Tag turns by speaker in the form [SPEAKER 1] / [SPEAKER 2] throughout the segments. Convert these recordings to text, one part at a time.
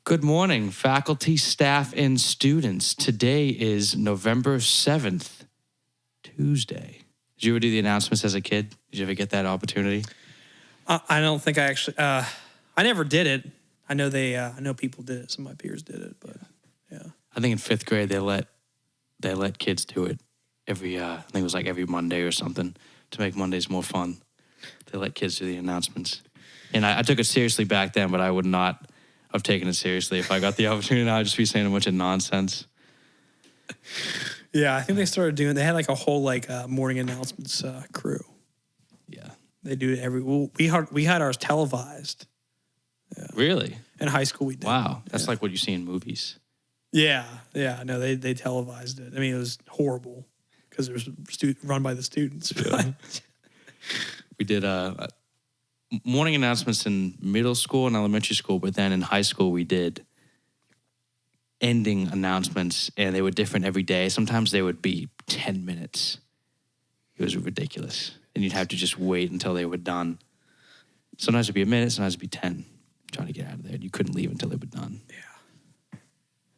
[SPEAKER 1] Good morning, faculty, staff, and students. Today is November 7th, Tuesday. Did you ever do the announcements as a kid? Did you ever get that opportunity?
[SPEAKER 2] I don't think I actually. I never did it. I know I know people did it. Some of my peers did it, but yeah.
[SPEAKER 1] I think in fifth grade they let kids do it every. I think it was like every Monday or something to make Mondays more fun. They let kids do the announcements, and I took it seriously back then, but I would not have taken it seriously if I got the opportunity. Now I'd just be saying a bunch of nonsense.
[SPEAKER 2] Yeah, I think they started doing. They had like a whole morning announcements crew.
[SPEAKER 1] Yeah,
[SPEAKER 2] they do it we had ours televised. Yeah.
[SPEAKER 1] Really?
[SPEAKER 2] In high school we did.
[SPEAKER 1] Wow, that's like what you see in movies.
[SPEAKER 2] Yeah. No, they televised it. I mean, it was horrible because it was run by the students.
[SPEAKER 1] Yeah. We did morning announcements in middle school and elementary school, but then in high school we did ending announcements, and they were different every day. Sometimes they would be 10 minutes. It was ridiculous. And you'd have to just wait until they were done. Sometimes it'd be a minute, sometimes it'd be 10. Trying to get out of there. You couldn't leave until they were done.
[SPEAKER 2] Yeah.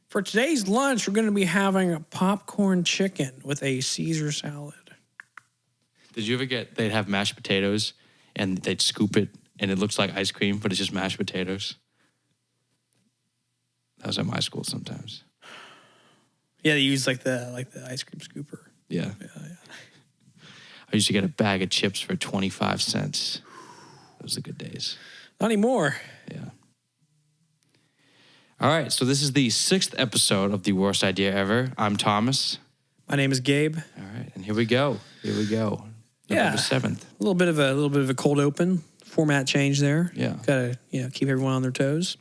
[SPEAKER 2] For today's lunch, we're going to be having a popcorn chicken with a Caesar salad. Did
[SPEAKER 1] you ever they'd have mashed potatoes and they'd scoop it and it looks like ice cream, but it's just mashed potatoes? That was at my school sometimes.
[SPEAKER 2] Yeah, they use like the ice cream scooper.
[SPEAKER 1] Yeah. I used to get a bag of chips for 25 cents. Those are the good days.
[SPEAKER 2] Not anymore.
[SPEAKER 1] Yeah. All right, so this is the 6th episode of The Worst Idea Ever. I'm Thomas.
[SPEAKER 2] My name is Gabe.
[SPEAKER 1] All right, and here we go. November 7th.
[SPEAKER 2] A little bit of a cold open format change there.
[SPEAKER 1] Yeah.
[SPEAKER 2] Got to keep everyone on their toes.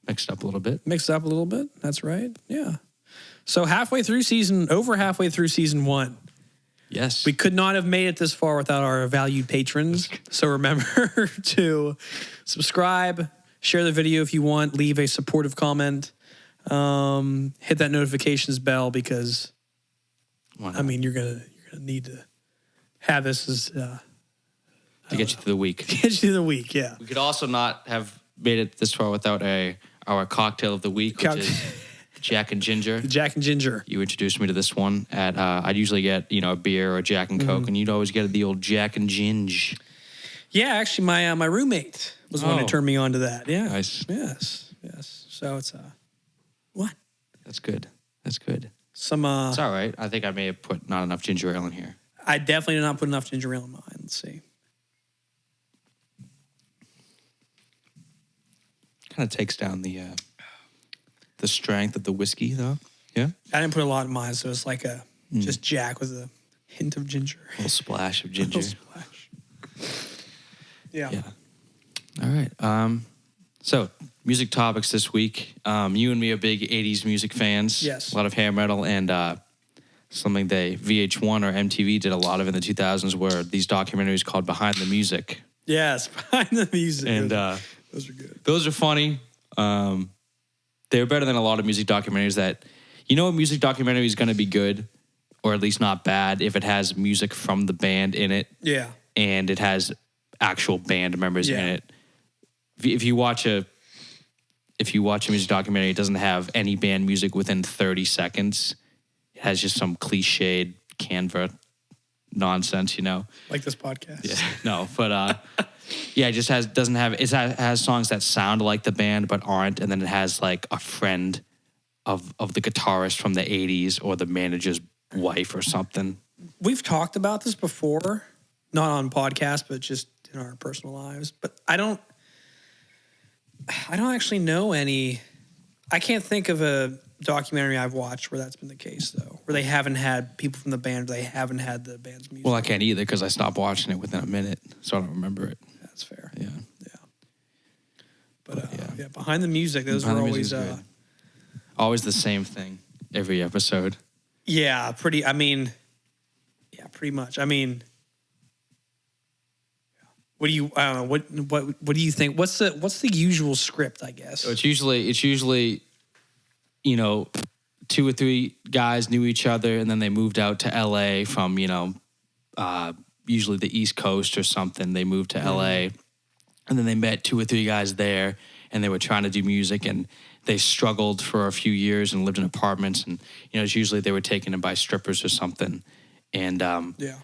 [SPEAKER 1] Mix it up a little bit.
[SPEAKER 2] That's right. Yeah. So over halfway through season 1.
[SPEAKER 1] Yes.
[SPEAKER 2] We could not have made it this far without our valued patrons. So remember to subscribe, share the video if you want, leave a supportive comment, hit that notifications bell because I mean you're gonna need to have this as
[SPEAKER 1] to get you through the week.
[SPEAKER 2] Get you through the week, yeah.
[SPEAKER 1] We could also not have made it this far without our cocktail of the week, which is Jack and Ginger.
[SPEAKER 2] Jack and Ginger.
[SPEAKER 1] You introduced me to this one at, I'd usually get, a beer or a Jack and Coke, and you'd always get the old Jack and Ginge.
[SPEAKER 2] Yeah, actually, my roommate was the one who turned me on to that. Yeah.
[SPEAKER 1] Nice.
[SPEAKER 2] Yes. So it's, what?
[SPEAKER 1] That's good. It's
[SPEAKER 2] all
[SPEAKER 1] right. I think I may have put not enough ginger ale in here.
[SPEAKER 2] I definitely did not put enough ginger ale in mine. Let's see.
[SPEAKER 1] Kind of takes down the strength of the whiskey, though. Yeah?
[SPEAKER 2] I didn't put a lot in mine, so it's like just Jack with a hint of ginger.
[SPEAKER 1] A little splash of ginger.
[SPEAKER 2] A little splash. Yeah.
[SPEAKER 1] All right. So, music topics this week. You and me are big 80s music fans.
[SPEAKER 2] Yes.
[SPEAKER 1] A lot of hair metal, and something VH1 or MTV did a lot of in the 2000s were these documentaries called Behind the Music.
[SPEAKER 2] Yes, Behind the Music.
[SPEAKER 1] And
[SPEAKER 2] those are good.
[SPEAKER 1] Those are funny. They're better than a lot of music documentaries that, a music documentary is going to be good, or at least not bad, if it has music from the band in it.
[SPEAKER 2] Yeah.
[SPEAKER 1] And it has actual band members in it. If you watch a music documentary, it doesn't have any band music within 30 seconds. It has just some cliched Canva nonsense,
[SPEAKER 2] Like this podcast.
[SPEAKER 1] Yeah. No, but it just has songs that sound like the band but aren't, and then it has like a friend of the guitarist from the 80s or the manager's wife or something.
[SPEAKER 2] We've talked about this before, not on podcast, but just in our personal lives. But I don't actually know any. I can't think of a documentary I've watched where that's been the case, though, where they haven't had people from the band, they haven't had the band's music.
[SPEAKER 1] Well, I can't either because I stopped watching it within a minute, so I don't remember it.
[SPEAKER 2] That's fair.
[SPEAKER 1] Yeah.
[SPEAKER 2] But Behind the Music, those are always
[SPEAKER 1] always the same thing every episode.
[SPEAKER 2] Yeah, pretty much. I mean, what do you? I don't know. What do you think? What's the usual script? I guess.
[SPEAKER 1] So it's usually, 2 or 3 guys knew each other, and then they moved out to L.A. from usually the East Coast or something. They moved to L.A. and then they met 2 or 3 guys there, and they were trying to do music, and they struggled for a few years and lived in apartments, and it's usually they were taken in by strippers or something, and
[SPEAKER 2] Yeah.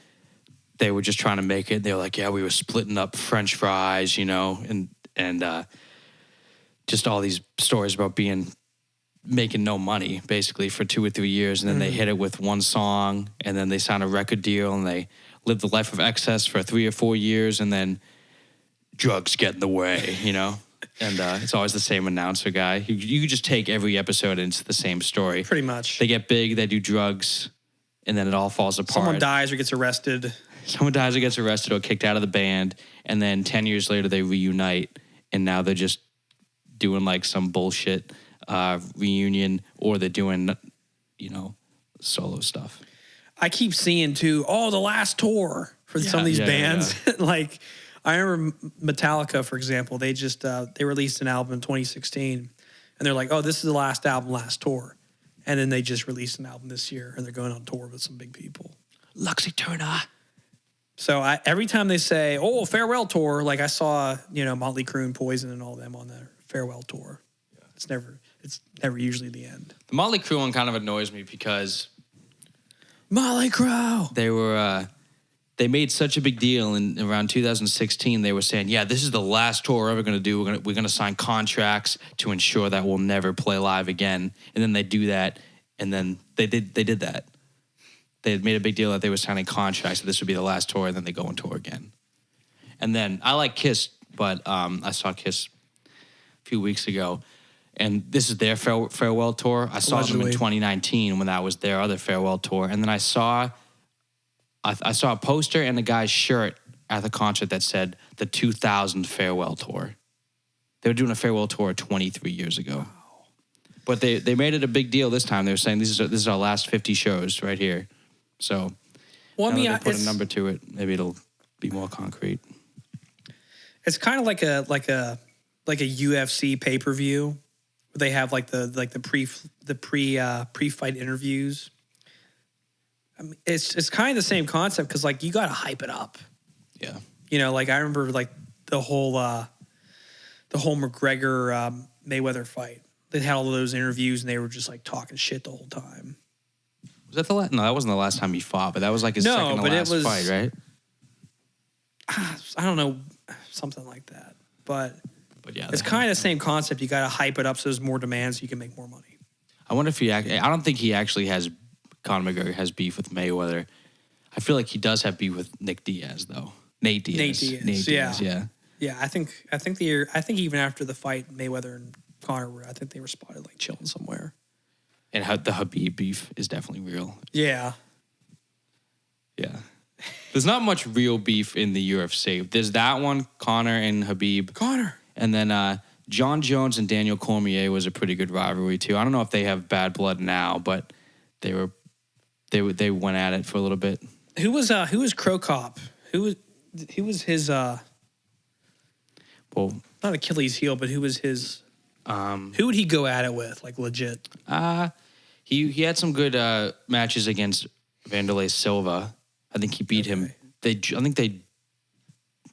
[SPEAKER 1] they were just trying to make it. They were like, yeah, we were splitting up French fries, and just all these stories about making no money basically for 2 or 3 years, and then they hit it with one song, and then they signed a record deal, and they lived the life of excess for 3 or 4 years, and then drugs get in the way, And it's always the same announcer guy. You just take every episode and it's the same story.
[SPEAKER 2] Pretty much.
[SPEAKER 1] They get big, they do drugs, and then it all falls apart.
[SPEAKER 2] Someone dies or gets arrested.
[SPEAKER 1] Someone dies or gets arrested or kicked out of the band, and then 10 years later they reunite, and now they're just doing like some bullshit reunion, or they're doing, solo stuff.
[SPEAKER 2] I keep seeing too, the last tour for some of these bands. Yeah. Like, I remember Metallica, for example, they just, they released an album in 2016, and they're like, this is the last album, last tour. And then they just released an album this year, and they're going on tour with some big people.
[SPEAKER 1] Luxy Turner.
[SPEAKER 2] So every time they say, farewell tour, like I saw, Motley Crue and Poison and all them on their farewell tour. Yeah. It's never usually the end.
[SPEAKER 1] The Motley Crue one kind of annoys me because
[SPEAKER 2] Motley Crue.
[SPEAKER 1] They made such a big deal in around 2016. They were saying, yeah, this is the last tour we're ever going to do. We're going to sign contracts to ensure that we'll never play live again. And then they do that, and then they did that. They had made a big deal that they were signing contracts, that this would be the last tour, and then they go on tour again. And then I like Kiss, but I saw Kiss a few weeks ago, and this is their farewell tour. I saw them in 2019 when that was their other farewell tour, and then I saw a poster and a guy's shirt at the concert that said the 2000 farewell tour. They were doing a farewell tour 23 years ago. Wow. But they made it a big deal this time. They were saying this is our last 50 shows right here. So they put a number to it, maybe it'll be more concrete.
[SPEAKER 2] It's kind of like a UFC pay-per-view where they have like the pre-fight interviews. I mean, it's kind of the same concept because like you got to hype it up.
[SPEAKER 1] Yeah.
[SPEAKER 2] Like I remember like the whole McGregor Mayweather fight. They had all of those interviews and they were just like talking shit the whole time.
[SPEAKER 1] Was that the last? No, that wasn't the last time he fought, but that was like his second to last fight, right?
[SPEAKER 2] I don't know, something like that. But
[SPEAKER 1] yeah,
[SPEAKER 2] it's kind of the same concept. You got to hype it up so there's more demand so you can make more money.
[SPEAKER 1] I wonder if I don't think he actually has. Conor McGregor has beef with Mayweather. I feel like he does have beef with Nick Diaz though. Nate Diaz. Yeah.
[SPEAKER 2] Yeah, I think even after the fight, Mayweather and Conor I think they were spotted like chilling somewhere.
[SPEAKER 1] And the Khabib beef is definitely real.
[SPEAKER 2] Yeah.
[SPEAKER 1] Yeah. There's not much real beef in the UFC. There's that one, Conor and Khabib. And then John Jones and Daniel Cormier was a pretty good rivalry too. I don't know if they have bad blood now, but they went at it for a little bit.
[SPEAKER 2] Who was Crow Cop? Who was his not Achilles heel, but who was his who would he go at it with, like legit?
[SPEAKER 1] He had some good matches against Wanderlei Silva. I think he beat him. I think they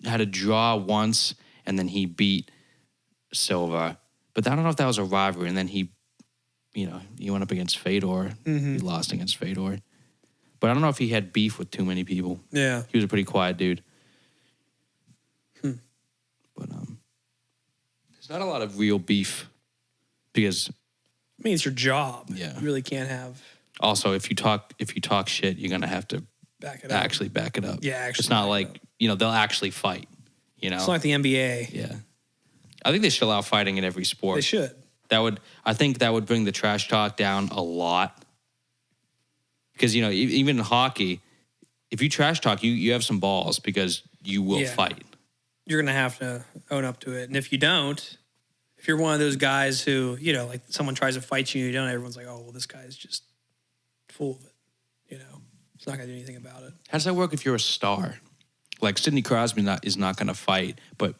[SPEAKER 1] had a draw once, and then he beat Silva. But I don't know if that was a rivalry. And then he went up against Fedor. Mm-hmm. He lost against Fedor. But I don't know if he had beef with too many people.
[SPEAKER 2] Yeah.
[SPEAKER 1] He was a pretty quiet dude. But there's not a lot of real beef because
[SPEAKER 2] I mean, it's your job.
[SPEAKER 1] Yeah.
[SPEAKER 2] You really can't have.
[SPEAKER 1] Also, if you talk shit, you're gonna have to
[SPEAKER 2] back it up.
[SPEAKER 1] Actually back it up.
[SPEAKER 2] Yeah, actually.
[SPEAKER 1] It's not like they'll actually fight.
[SPEAKER 2] It's like the NBA.
[SPEAKER 1] Yeah. I think they should allow fighting in every sport.
[SPEAKER 2] They should.
[SPEAKER 1] I think that would bring the trash talk down a lot. Because even in hockey, if you trash talk, you have some balls because you will fight.
[SPEAKER 2] You're gonna have to own up to it, and if you don't. If you're one of those guys who, like someone tries to fight you and you don't, everyone's like, oh, well, this guy's just full of it. He's not going to do anything about it.
[SPEAKER 1] How does that work if you're a star? Like Sidney Crosby is not going to fight, but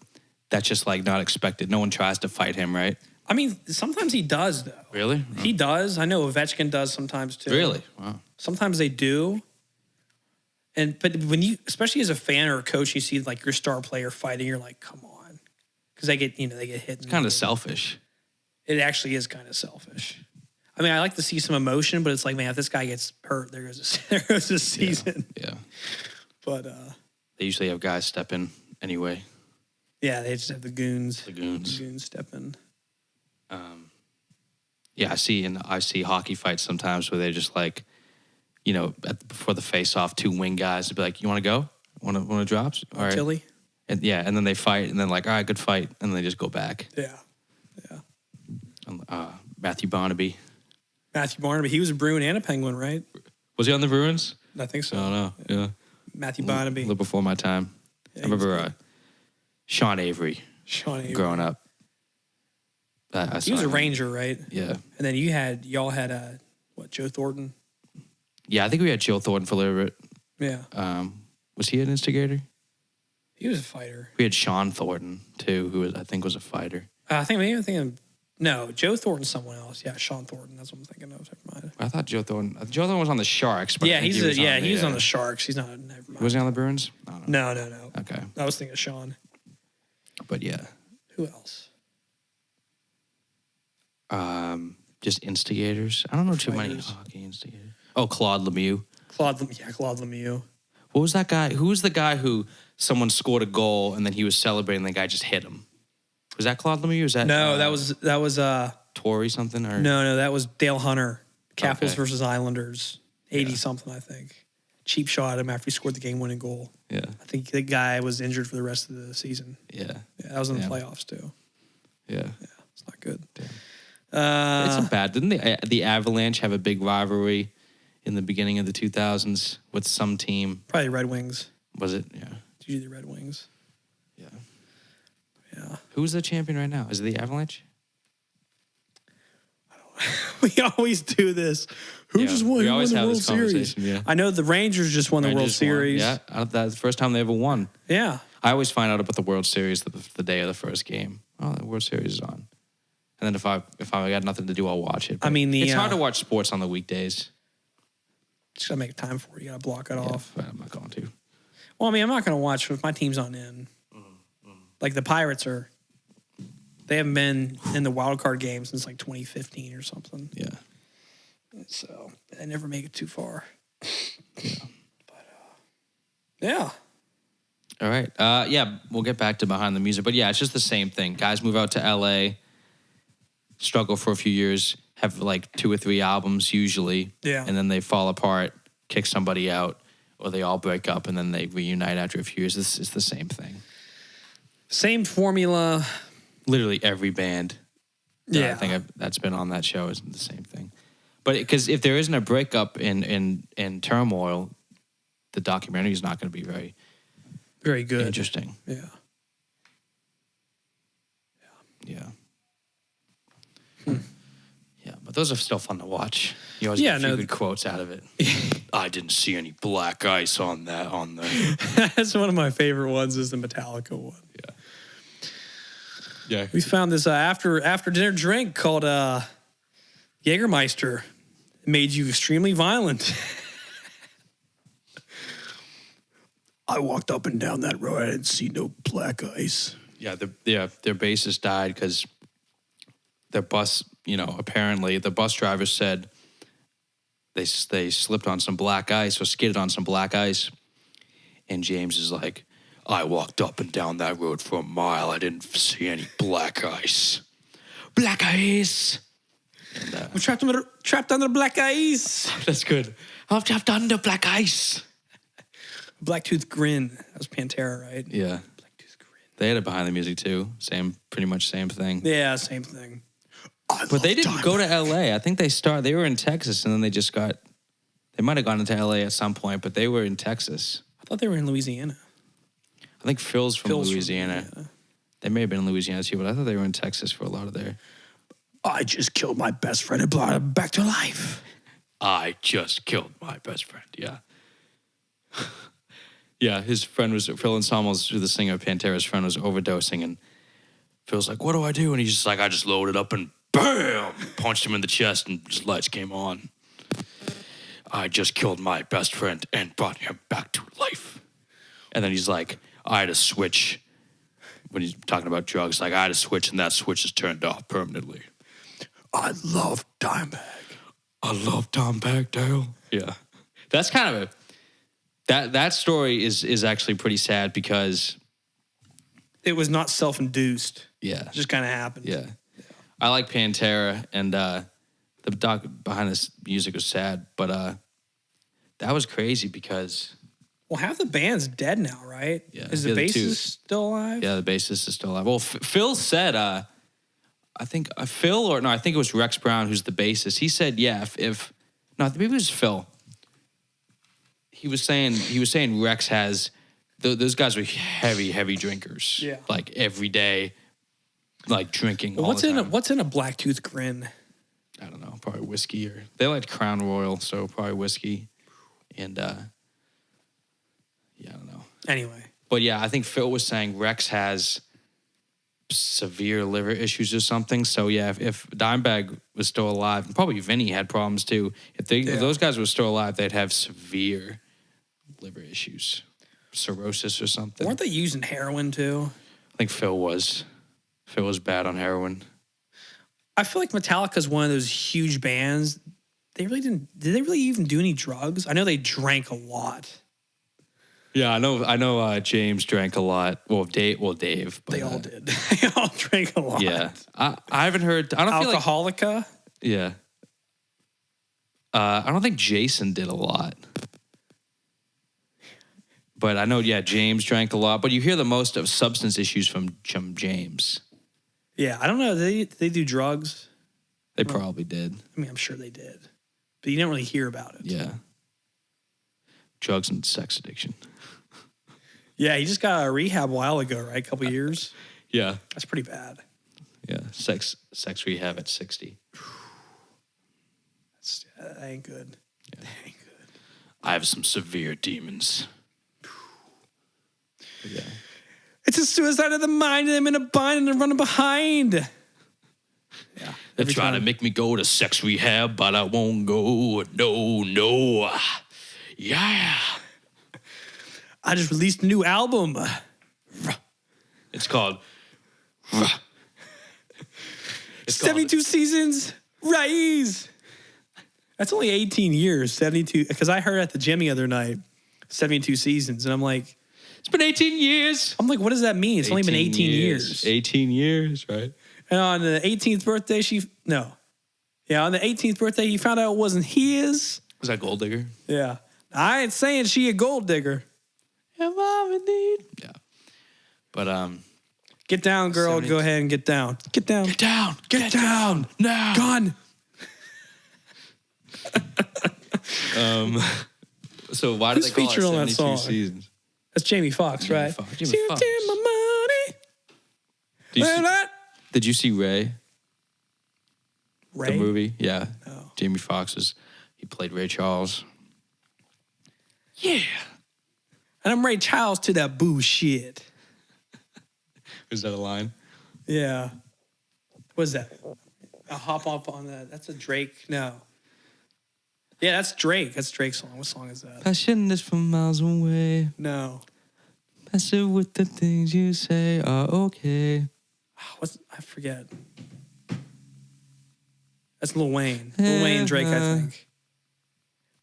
[SPEAKER 1] that's just like not expected. No one tries to fight him, right?
[SPEAKER 2] I mean, sometimes he does, though.
[SPEAKER 1] Really?
[SPEAKER 2] Oh. He does. I know Ovechkin does sometimes, too.
[SPEAKER 1] Really? Wow.
[SPEAKER 2] Sometimes they do. But when you, especially as a fan or a coach, you see like your star player fighting, you're like, come on. Because they get hit.
[SPEAKER 1] It's kind of selfish.
[SPEAKER 2] it actually is kind of selfish. I mean, I like to see some emotion, but it's like, man, if this guy gets hurt, there goes a season.
[SPEAKER 1] Yeah.
[SPEAKER 2] But
[SPEAKER 1] They usually have guys step in anyway.
[SPEAKER 2] yeah, they just have the goons.
[SPEAKER 1] The goons.
[SPEAKER 2] The goons step in.
[SPEAKER 1] Yeah, I see hockey fights sometimes where they're just like, you know, before the face-off, 2 wing guys would be like, "You want to go? Want to drop? All right."
[SPEAKER 2] Tilly.
[SPEAKER 1] And then they fight, and then like, "All right, good fight," and they just go back.
[SPEAKER 2] Yeah.
[SPEAKER 1] Matthew Barnaby.
[SPEAKER 2] Matthew Barnaby. He was a Bruin and a Penguin, right?
[SPEAKER 1] Was he on the Bruins?
[SPEAKER 2] I think so.
[SPEAKER 1] I don't know. Yeah.
[SPEAKER 2] Matthew Barnaby.
[SPEAKER 1] A little before my time.
[SPEAKER 2] Yeah,
[SPEAKER 1] I remember Sean Avery
[SPEAKER 2] Sean Avery.
[SPEAKER 1] growing up.
[SPEAKER 2] He was a Ranger, right?
[SPEAKER 1] Yeah.
[SPEAKER 2] And then y'all had Joe Thornton?
[SPEAKER 1] Yeah, I think we had Joe Thornton for a little bit.
[SPEAKER 2] Yeah.
[SPEAKER 1] Was he an instigator?
[SPEAKER 2] He was a fighter.
[SPEAKER 1] We had Sean Thornton too, who I think was a fighter.
[SPEAKER 2] No, Joe Thornton's someone else. Yeah, Sean Thornton. That's what I'm thinking of. Never mind.
[SPEAKER 1] I thought Joe Thornton was on the Sharks. But
[SPEAKER 2] Yeah,
[SPEAKER 1] I think
[SPEAKER 2] he was on
[SPEAKER 1] the
[SPEAKER 2] the Sharks. He's not. Never mind.
[SPEAKER 1] Was he on the Bruins? I don't know.
[SPEAKER 2] No.
[SPEAKER 1] Okay,
[SPEAKER 2] I was thinking of Sean.
[SPEAKER 1] but yeah,
[SPEAKER 2] Who else?
[SPEAKER 1] just instigators. I don't know too many
[SPEAKER 2] Fighters.
[SPEAKER 1] hockey instigators. Oh, Claude Lemieux.
[SPEAKER 2] Claude Lemieux.
[SPEAKER 1] What was that guy? Who was the guy who someone scored a goal and then he was celebrating and the guy just hit him? Was that Claude Lemieux? Was that
[SPEAKER 2] No, that was
[SPEAKER 1] Torrey something or
[SPEAKER 2] no, that was Dale Hunter. Capitals
[SPEAKER 1] Okay.
[SPEAKER 2] versus Islanders. 80 something, I think. Cheap shot at him after he scored the game winning goal.
[SPEAKER 1] Yeah,
[SPEAKER 2] I think the guy was injured for the rest of the season.
[SPEAKER 1] yeah,
[SPEAKER 2] Yeah, that was in the
[SPEAKER 1] Yeah.
[SPEAKER 2] playoffs too.
[SPEAKER 1] yeah.
[SPEAKER 2] It's not good.
[SPEAKER 1] It's a bad. Didn't the Avalanche have a big rivalry in the beginning of the 2000s with some team?
[SPEAKER 2] Probably Red Wings.
[SPEAKER 1] Was it? Yeah.
[SPEAKER 2] It's usually the Red Wings.
[SPEAKER 1] Yeah.
[SPEAKER 2] Yeah.
[SPEAKER 1] Who's the champion right now? Is it the Avalanche?
[SPEAKER 2] We always do this. Who
[SPEAKER 1] Yeah,
[SPEAKER 2] just won?
[SPEAKER 1] we
[SPEAKER 2] Who won
[SPEAKER 1] always
[SPEAKER 2] the
[SPEAKER 1] have
[SPEAKER 2] World
[SPEAKER 1] this
[SPEAKER 2] Series?
[SPEAKER 1] conversation, yeah.
[SPEAKER 2] I know the Rangers just won the World
[SPEAKER 1] Rangers won.
[SPEAKER 2] Series.
[SPEAKER 1] Yeah, that's the first time they ever won.
[SPEAKER 2] Yeah.
[SPEAKER 1] I always find out about the World Series the day of the first game. Oh, the World Series is on. And then if I got nothing to do, I'll watch it.
[SPEAKER 2] I mean,
[SPEAKER 1] it's hard to watch sports on the weekdays.
[SPEAKER 2] Just gotta make time for it. You gotta block it off.
[SPEAKER 1] But I'm not going to.
[SPEAKER 2] Well, I mean, I'm not gonna watch if my team's on in. Like the Pirates are. They haven't been in the wild card game since like 2015 or something.
[SPEAKER 1] Yeah.
[SPEAKER 2] So they never make it too far. But yeah.
[SPEAKER 1] All right. Yeah, we'll get back to behind the music. But yeah, it's just the same thing. Guys move out to LA, struggle for a few years, have like 2 or 3 albums usually.
[SPEAKER 2] Yeah.
[SPEAKER 1] And then they fall apart, kick somebody out, or they all break up and then they reunite after a few years. This is the same thing.
[SPEAKER 2] Same formula.
[SPEAKER 1] Literally every band that
[SPEAKER 2] Yeah.
[SPEAKER 1] I think that's been on that show is the same thing. But because if there isn't a breakup in turmoil, the documentary is not going to be very
[SPEAKER 2] Very good.
[SPEAKER 1] interesting.
[SPEAKER 2] Yeah.
[SPEAKER 1] Yeah. Yeah, but those are still fun to watch. You always
[SPEAKER 2] Yeah,
[SPEAKER 1] get a few
[SPEAKER 2] no,
[SPEAKER 1] good quotes out of it. I didn't see any black ice on the.
[SPEAKER 2] That's one of my favorite ones is the Metallica one.
[SPEAKER 1] Yeah.
[SPEAKER 2] We found this after dinner drink called Jägermeister. It made you extremely violent. I walked up and down that road. I didn't see no black ice.
[SPEAKER 1] Yeah, their bassist died because their bus, apparently the bus driver said they slipped on some black ice or skidded on some black ice. And James is like, I walked up and down that road for a mile. I didn't see any black ice. Black ice. And,
[SPEAKER 2] I'm trapped under black ice.
[SPEAKER 1] that's good. I'm trapped under black ice.
[SPEAKER 2] Blacktooth Grin. That was Pantera, right?
[SPEAKER 1] Yeah.
[SPEAKER 2] Blacktooth Grin.
[SPEAKER 1] They had it behind the music too. Pretty much same thing.
[SPEAKER 2] Yeah, same thing.
[SPEAKER 1] But they didn't go to LA. I think they were in Texas and then they might have gone into LA at some point, but they were in Texas.
[SPEAKER 2] I thought they were in Louisiana.
[SPEAKER 1] I think Phil's from Louisiana.
[SPEAKER 2] yeah.
[SPEAKER 1] They may have been in Louisiana too, but I thought they were in Texas for a lot of their.
[SPEAKER 2] I just killed my best friend and brought him back to life.
[SPEAKER 1] I just killed my best friend. Yeah. Yeah, his friend was Phil Anselmo's, the singer of Pantera's friend, was overdosing, and Phil's like, "What do I do?" And he's just like, "I just loaded up and bam, punched him in the chest, and his lights came on. I just killed my best friend and brought him back to life." And then he's like, "I had a switch." When he's talking about drugs, like I had a switch, and that switch is turned off permanently.
[SPEAKER 2] I love Dimebag.
[SPEAKER 1] I love Tom Bagdale. Yeah. That's kind of that story is actually pretty sad because
[SPEAKER 2] It was not self-induced.
[SPEAKER 1] yeah.
[SPEAKER 2] It just kind of happened.
[SPEAKER 1] Yeah. I like Pantera and the doc behind this music was sad, but that was crazy because
[SPEAKER 2] Well, half the band's dead now, right?
[SPEAKER 1] Yeah.
[SPEAKER 2] Is the
[SPEAKER 1] The two.
[SPEAKER 2] bassist still alive?
[SPEAKER 1] yeah, the bassist is still alive. Well, Phil said I think Phil or no, I think it was Rex Brown who's the bassist. He said, yeah, if no, maybe it was Phil. He was saying Rex has those guys were heavy drinkers.
[SPEAKER 2] Yeah.
[SPEAKER 1] Like every day, like drinking.
[SPEAKER 2] Well,
[SPEAKER 1] all the time.
[SPEAKER 2] what's in a Blacktooth Grin?
[SPEAKER 1] I don't know, probably whiskey or they liked Crown Royal, so probably whiskey. And yeah, I don't know.
[SPEAKER 2] Anyway,
[SPEAKER 1] But yeah, I think Phil was saying Rex has severe liver issues or something. So yeah, if Dimebag was still alive, and probably Vinny had problems too. If those guys were still alive, they'd have severe liver issues, cirrhosis or something.
[SPEAKER 2] weren't they using heroin too?
[SPEAKER 1] I think Phil was. Phil was bad on heroin.
[SPEAKER 2] I feel like Metallica's one of those huge bands. They really didn't. Did they really even do any drugs? I know they drank a lot.
[SPEAKER 1] Yeah, I know. James drank a lot. Well, Dave. But,
[SPEAKER 2] They all did. They all drank a lot.
[SPEAKER 1] Yeah, I haven't heard. I don't feel like.
[SPEAKER 2] Alcoholica.
[SPEAKER 1] Yeah. I don't think Jason did a lot. But I know, yeah, James drank a lot. But you hear the most of substance issues from James.
[SPEAKER 2] Yeah, I don't know. Did they do drugs?
[SPEAKER 1] They probably did.
[SPEAKER 2] I mean, I'm sure they did, but you didn't really hear about it.
[SPEAKER 1] Yeah. Drugs and sex addiction.
[SPEAKER 2] Yeah, he just got a rehab a while ago, right? A couple years.
[SPEAKER 1] Yeah.
[SPEAKER 2] That's pretty bad.
[SPEAKER 1] Yeah. Sex rehab at 60.
[SPEAKER 2] That ain't good. That ain't good.
[SPEAKER 1] I have some severe demons. Yeah.
[SPEAKER 2] It's a suicide of the mind, and I'm in a bind, and I'm running behind. Yeah.
[SPEAKER 1] They're trying to make me go to sex rehab, but I won't go. No. Yeah.
[SPEAKER 2] I just released a new album.
[SPEAKER 1] It's called.
[SPEAKER 2] 72 seasons. Rise. That's only 18 years. 72. Because I heard at the gym the other night, 72 seasons, and I'm like,
[SPEAKER 1] It's been 18 years.
[SPEAKER 2] what does that mean? It's only been 18 years.
[SPEAKER 1] 18 years, right?
[SPEAKER 2] And on the 18th birthday, on the 18th birthday, he found out it wasn't his.
[SPEAKER 1] Was that Gold Digger?
[SPEAKER 2] Yeah. I ain't saying she a gold digger.
[SPEAKER 1] Am I indeed? Yeah. But
[SPEAKER 2] Get down, girl.
[SPEAKER 1] 70
[SPEAKER 2] Go ahead and get down. Get down.
[SPEAKER 1] Get down now.
[SPEAKER 2] Gone.
[SPEAKER 1] So why do
[SPEAKER 2] Who's
[SPEAKER 1] they call it
[SPEAKER 2] featured on that
[SPEAKER 1] 72
[SPEAKER 2] song?
[SPEAKER 1] Seasons?
[SPEAKER 2] That's Jamie Foxx,
[SPEAKER 1] Jamie
[SPEAKER 2] right?
[SPEAKER 1] Foxx. Jamie
[SPEAKER 2] See,
[SPEAKER 1] Foxx.
[SPEAKER 2] take my money.
[SPEAKER 1] Did you see Ray,
[SPEAKER 2] Ray?
[SPEAKER 1] the movie? Yeah.
[SPEAKER 2] No.
[SPEAKER 1] Jamie Foxx he played Ray Charles. Yeah.
[SPEAKER 2] And I'm Ray Charles to that bullshit.
[SPEAKER 1] Is that a line?
[SPEAKER 2] Yeah. What is that? I'll hop up on that. That's a Drake. No. Yeah, that's Drake. That's Drake's song. What song is that?
[SPEAKER 1] Passion is from miles away.
[SPEAKER 2] No.
[SPEAKER 1] Messing with the things you say are okay.
[SPEAKER 2] I forget. That's Lil Wayne. Lil Wayne and Drake, I think.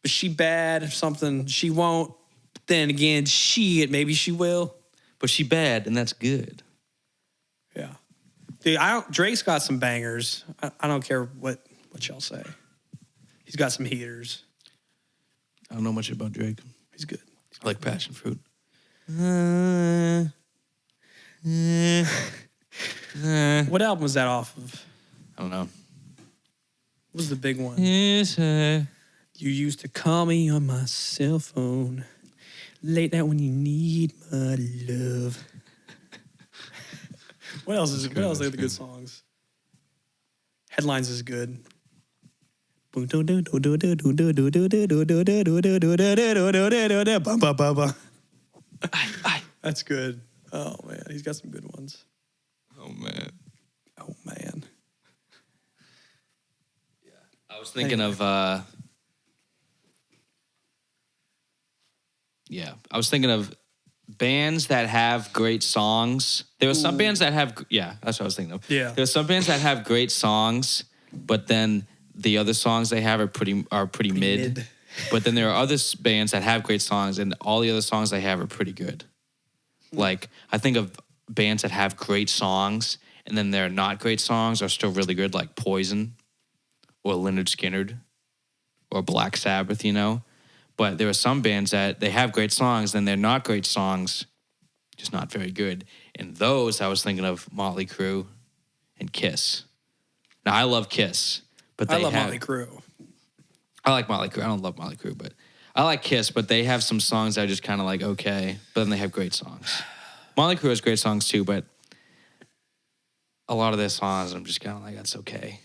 [SPEAKER 2] But she bad or something. She won't. But then again, maybe she will.
[SPEAKER 1] But she bad, and that's good.
[SPEAKER 2] Yeah. Dude, Drake's got some bangers. I don't care what y'all say. He's got some heaters.
[SPEAKER 1] I don't know much about Drake.
[SPEAKER 2] He's good.
[SPEAKER 1] I like Passion Fruit.
[SPEAKER 2] What album was that off of?
[SPEAKER 1] I don't know.
[SPEAKER 2] What was the big one?
[SPEAKER 1] Yes,
[SPEAKER 2] You used to call me on my cell phone late night when you need my love. What else are the good songs? Headlines is good. That's good. Oh man, he's got some good ones.
[SPEAKER 1] Oh man.
[SPEAKER 2] Oh man.
[SPEAKER 1] I was thinking of I was thinking of bands that have great songs. There were some bands that have that's what I was thinking of.
[SPEAKER 2] Yeah.
[SPEAKER 1] There are some bands that have great songs but then the other songs they have are pretty mid. But then there are other bands that have great songs, and all the other songs they have are pretty good. Like, I think of bands that have great songs, and then their not great songs are still really good, like Poison or Lynyrd Skynyrd or Black Sabbath, you know? But there are some bands that they have great songs, then they're not great songs, just not very good. And those, I was thinking of Motley Crue and Kiss. Now, I love Kiss, but
[SPEAKER 2] I love Motley Crue.
[SPEAKER 1] I like Motley Crue. I don't love Motley Crue, but I like Kiss, but they have some songs that are just kind of like, okay, but then they have great songs. Motley Crue has great songs too, but a lot of their songs, I'm just kind of like, that's okay.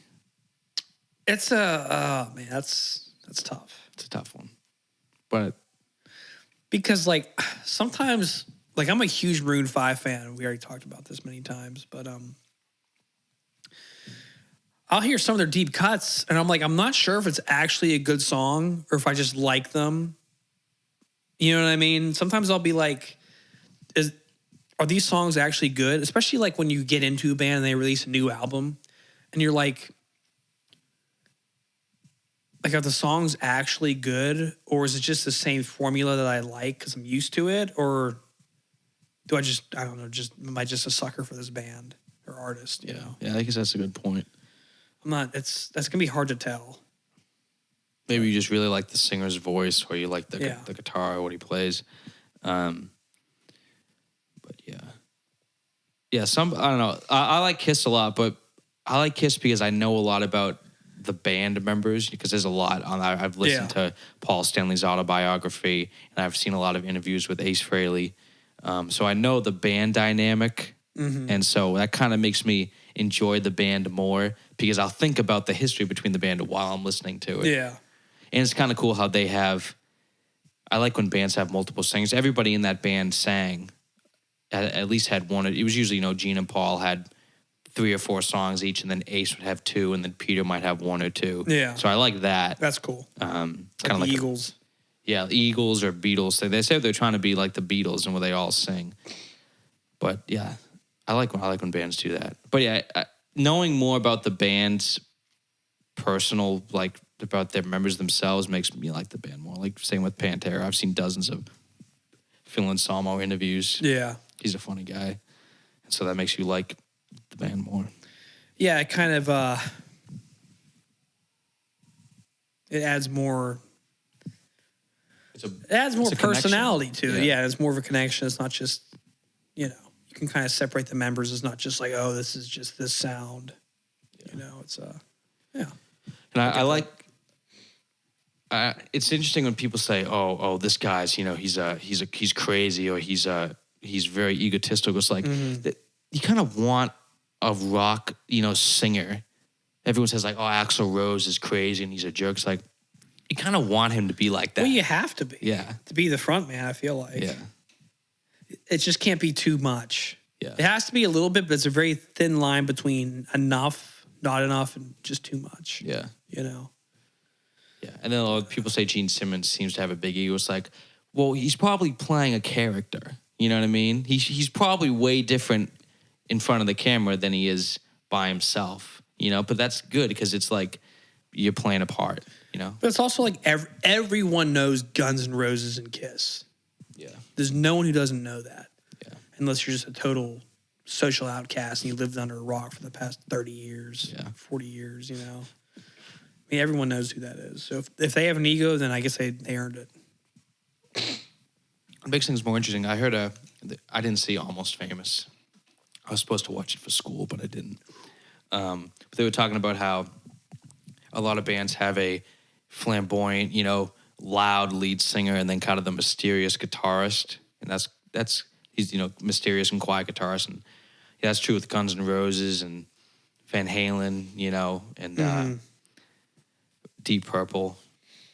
[SPEAKER 2] It's man, that's tough.
[SPEAKER 1] It's a tough one. But
[SPEAKER 2] because like sometimes, like I'm a huge Maroon 5 fan. We already talked about this many times, but I'll hear some of their deep cuts, and I'm like, I'm not sure if it's actually a good song or if I just like them. You know what I mean? Sometimes I'll be like, are these songs actually good? Especially like when you get into a band and they release a new album, and you're like, are the songs actually good, or is it just the same formula that I like because I'm used to it, or do I don't know, am I just a sucker for this band or artist? You know?
[SPEAKER 1] Yeah, I guess that's a good point.
[SPEAKER 2] That's gonna be hard to tell.
[SPEAKER 1] Maybe you just really like the singer's voice, or you like the guitar or what he plays. But yeah. Some I don't know. I like Kiss a lot, but I like Kiss because I know a lot about the band members, because there's a lot on. I've listened to Paul Stanley's autobiography, and I've seen a lot of interviews with Ace Frehley, so I know the band dynamic, and so that kind of makes me enjoy the band more, because I'll think about the history between the band while I'm listening to it.
[SPEAKER 2] Yeah.
[SPEAKER 1] And it's kind of cool how they have, I like when bands have multiple singers. Everybody in that band sang, at least had one. It was usually, Gene and Paul had 3 or 4 songs each, and then Ace would have 2, and then Peter might have 1 or 2.
[SPEAKER 2] Yeah.
[SPEAKER 1] So I like that.
[SPEAKER 2] That's cool.
[SPEAKER 1] Kind
[SPEAKER 2] like
[SPEAKER 1] of like
[SPEAKER 2] Eagles.
[SPEAKER 1] Yeah, Eagles or Beatles. They say they're trying to be like the Beatles and where they all sing. But yeah, I like when bands do that. But yeah, knowing more about the band's personal, like about their members themselves, makes me like the band more. Like same with Pantera. I've seen dozens of Phil Anselmo interviews.
[SPEAKER 2] Yeah.
[SPEAKER 1] He's a funny guy. And so that makes you like the band more.
[SPEAKER 2] Yeah, it kind of it adds more personality to it. Yeah, it's more of a connection. It's not just, you can kind of separate the members. It's not just like, oh, this is just this sound. Yeah. It's yeah.
[SPEAKER 1] And I like it's interesting when people say, "Oh, this guy's, he's crazy, or he's very egotistical." It's like you kind of want a rock, singer. Everyone says like, "Oh, Axl Rose is crazy and he's a jerk." It's like you kind of want him to be like that.
[SPEAKER 2] Well, you have to be.
[SPEAKER 1] Yeah.
[SPEAKER 2] To be the front man, I feel like.
[SPEAKER 1] Yeah.
[SPEAKER 2] It just can't be too much.
[SPEAKER 1] Yeah.
[SPEAKER 2] It has to be a little bit, but it's a very thin line between enough, not enough, and just too much.
[SPEAKER 1] Yeah.
[SPEAKER 2] Yeah.
[SPEAKER 1] And then people say Gene Simmons seems to have a big ego. It's like, well, he's probably playing a character. You know what I mean? He's probably way different in front of the camera than he is by himself. But that's good because it's like you're playing a part.
[SPEAKER 2] But it's also like everyone knows Guns N' Roses and Kiss.
[SPEAKER 1] Yeah.
[SPEAKER 2] There's no one who doesn't know that.
[SPEAKER 1] Yeah.
[SPEAKER 2] Unless you're just a total social outcast and you lived under a rock for the past 30 years, 40 years, I mean, everyone knows who that is. So if they have an ego, then I guess they earned it.
[SPEAKER 1] It makes things more interesting. I heard I didn't see Almost Famous. I was supposed to watch it for school, but I didn't. But they were talking about how a lot of bands have a flamboyant, loud lead singer and then kind of the mysterious guitarist. And that's he's, mysterious and quiet guitarist. And that's true with Guns N' Roses and Van Halen, and Deep Purple,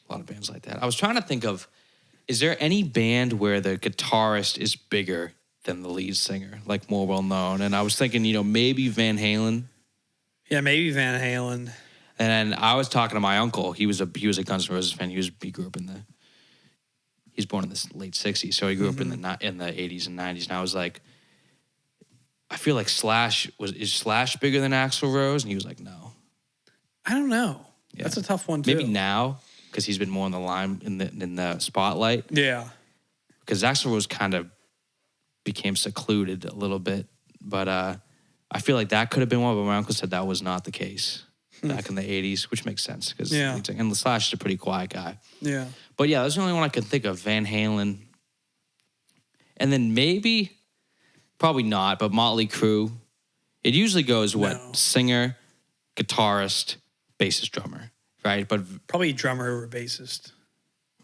[SPEAKER 1] a lot of bands like that. I was trying to think of, is there any band where the guitarist is bigger than the lead singer, like more well known? And I was thinking, maybe Van Halen.
[SPEAKER 2] Yeah, maybe Van Halen.
[SPEAKER 1] And then I was talking to my uncle. He was a Guns N' Roses fan. He grew up he's born in the late '60s, so he grew up in the '80s and '90s. And I was like, I feel like is Slash bigger than Axl Rose? And he was like, no.
[SPEAKER 2] I don't know.
[SPEAKER 1] Yeah.
[SPEAKER 2] That's a tough one too.
[SPEAKER 1] Maybe now because he's been more in the line in the spotlight.
[SPEAKER 2] Yeah.
[SPEAKER 1] Because Axl Rose kind of became secluded a little bit, but I feel like that could have been one. But my uncle said that was not the case back in the '80s, which makes sense because and Slash is a pretty quiet guy.
[SPEAKER 2] Yeah.
[SPEAKER 1] But yeah, that's the only one I can think of. Van Halen, and then maybe, probably not, but Motley Crue. It usually goes singer, guitarist, bassist, drummer, right? But
[SPEAKER 2] probably drummer over bassist.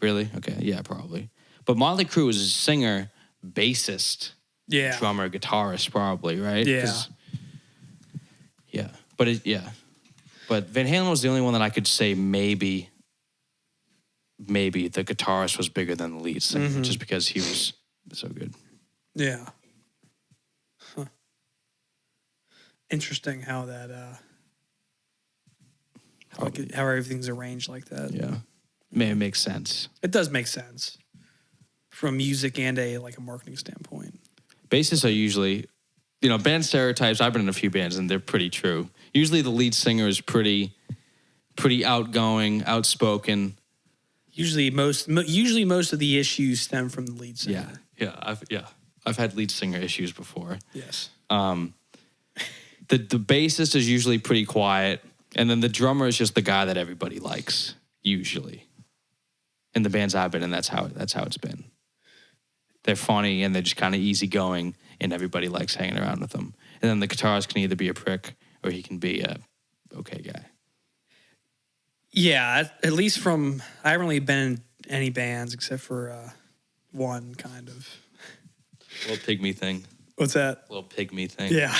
[SPEAKER 1] Really? Okay, yeah, probably. But Motley Crue is a singer, bassist, drummer, guitarist, probably, right?
[SPEAKER 2] Yeah.
[SPEAKER 1] Yeah, but but Van Halen was the only one that I could say maybe the guitarist was bigger than the lead singer, just because he was so good.
[SPEAKER 2] Yeah. Huh. Interesting how that how everything's arranged like that.
[SPEAKER 1] Yeah, it makes sense.
[SPEAKER 2] It does make sense from music and a marketing standpoint.
[SPEAKER 1] Bassists are usually, band stereotypes. I've been in a few bands and they're pretty true. Usually the lead singer is pretty outgoing, outspoken. Usually most
[SPEAKER 2] of the issues stem from the lead singer.
[SPEAKER 1] I've had lead singer issues before.
[SPEAKER 2] Yes.
[SPEAKER 1] The bassist is usually pretty quiet, and then the drummer is just the guy that everybody likes, usually. In the bands I've been in, that's how it's been. They're funny and they're just kind of easygoing, and everybody likes hanging around with them. And then the guitarist can either be a prick or he can be a okay guy.
[SPEAKER 2] Yeah, at least I haven't really been in any bands except for one kind of.
[SPEAKER 1] Little pygmy thing.
[SPEAKER 2] What's that?
[SPEAKER 1] Little pygmy thing.
[SPEAKER 2] Yeah.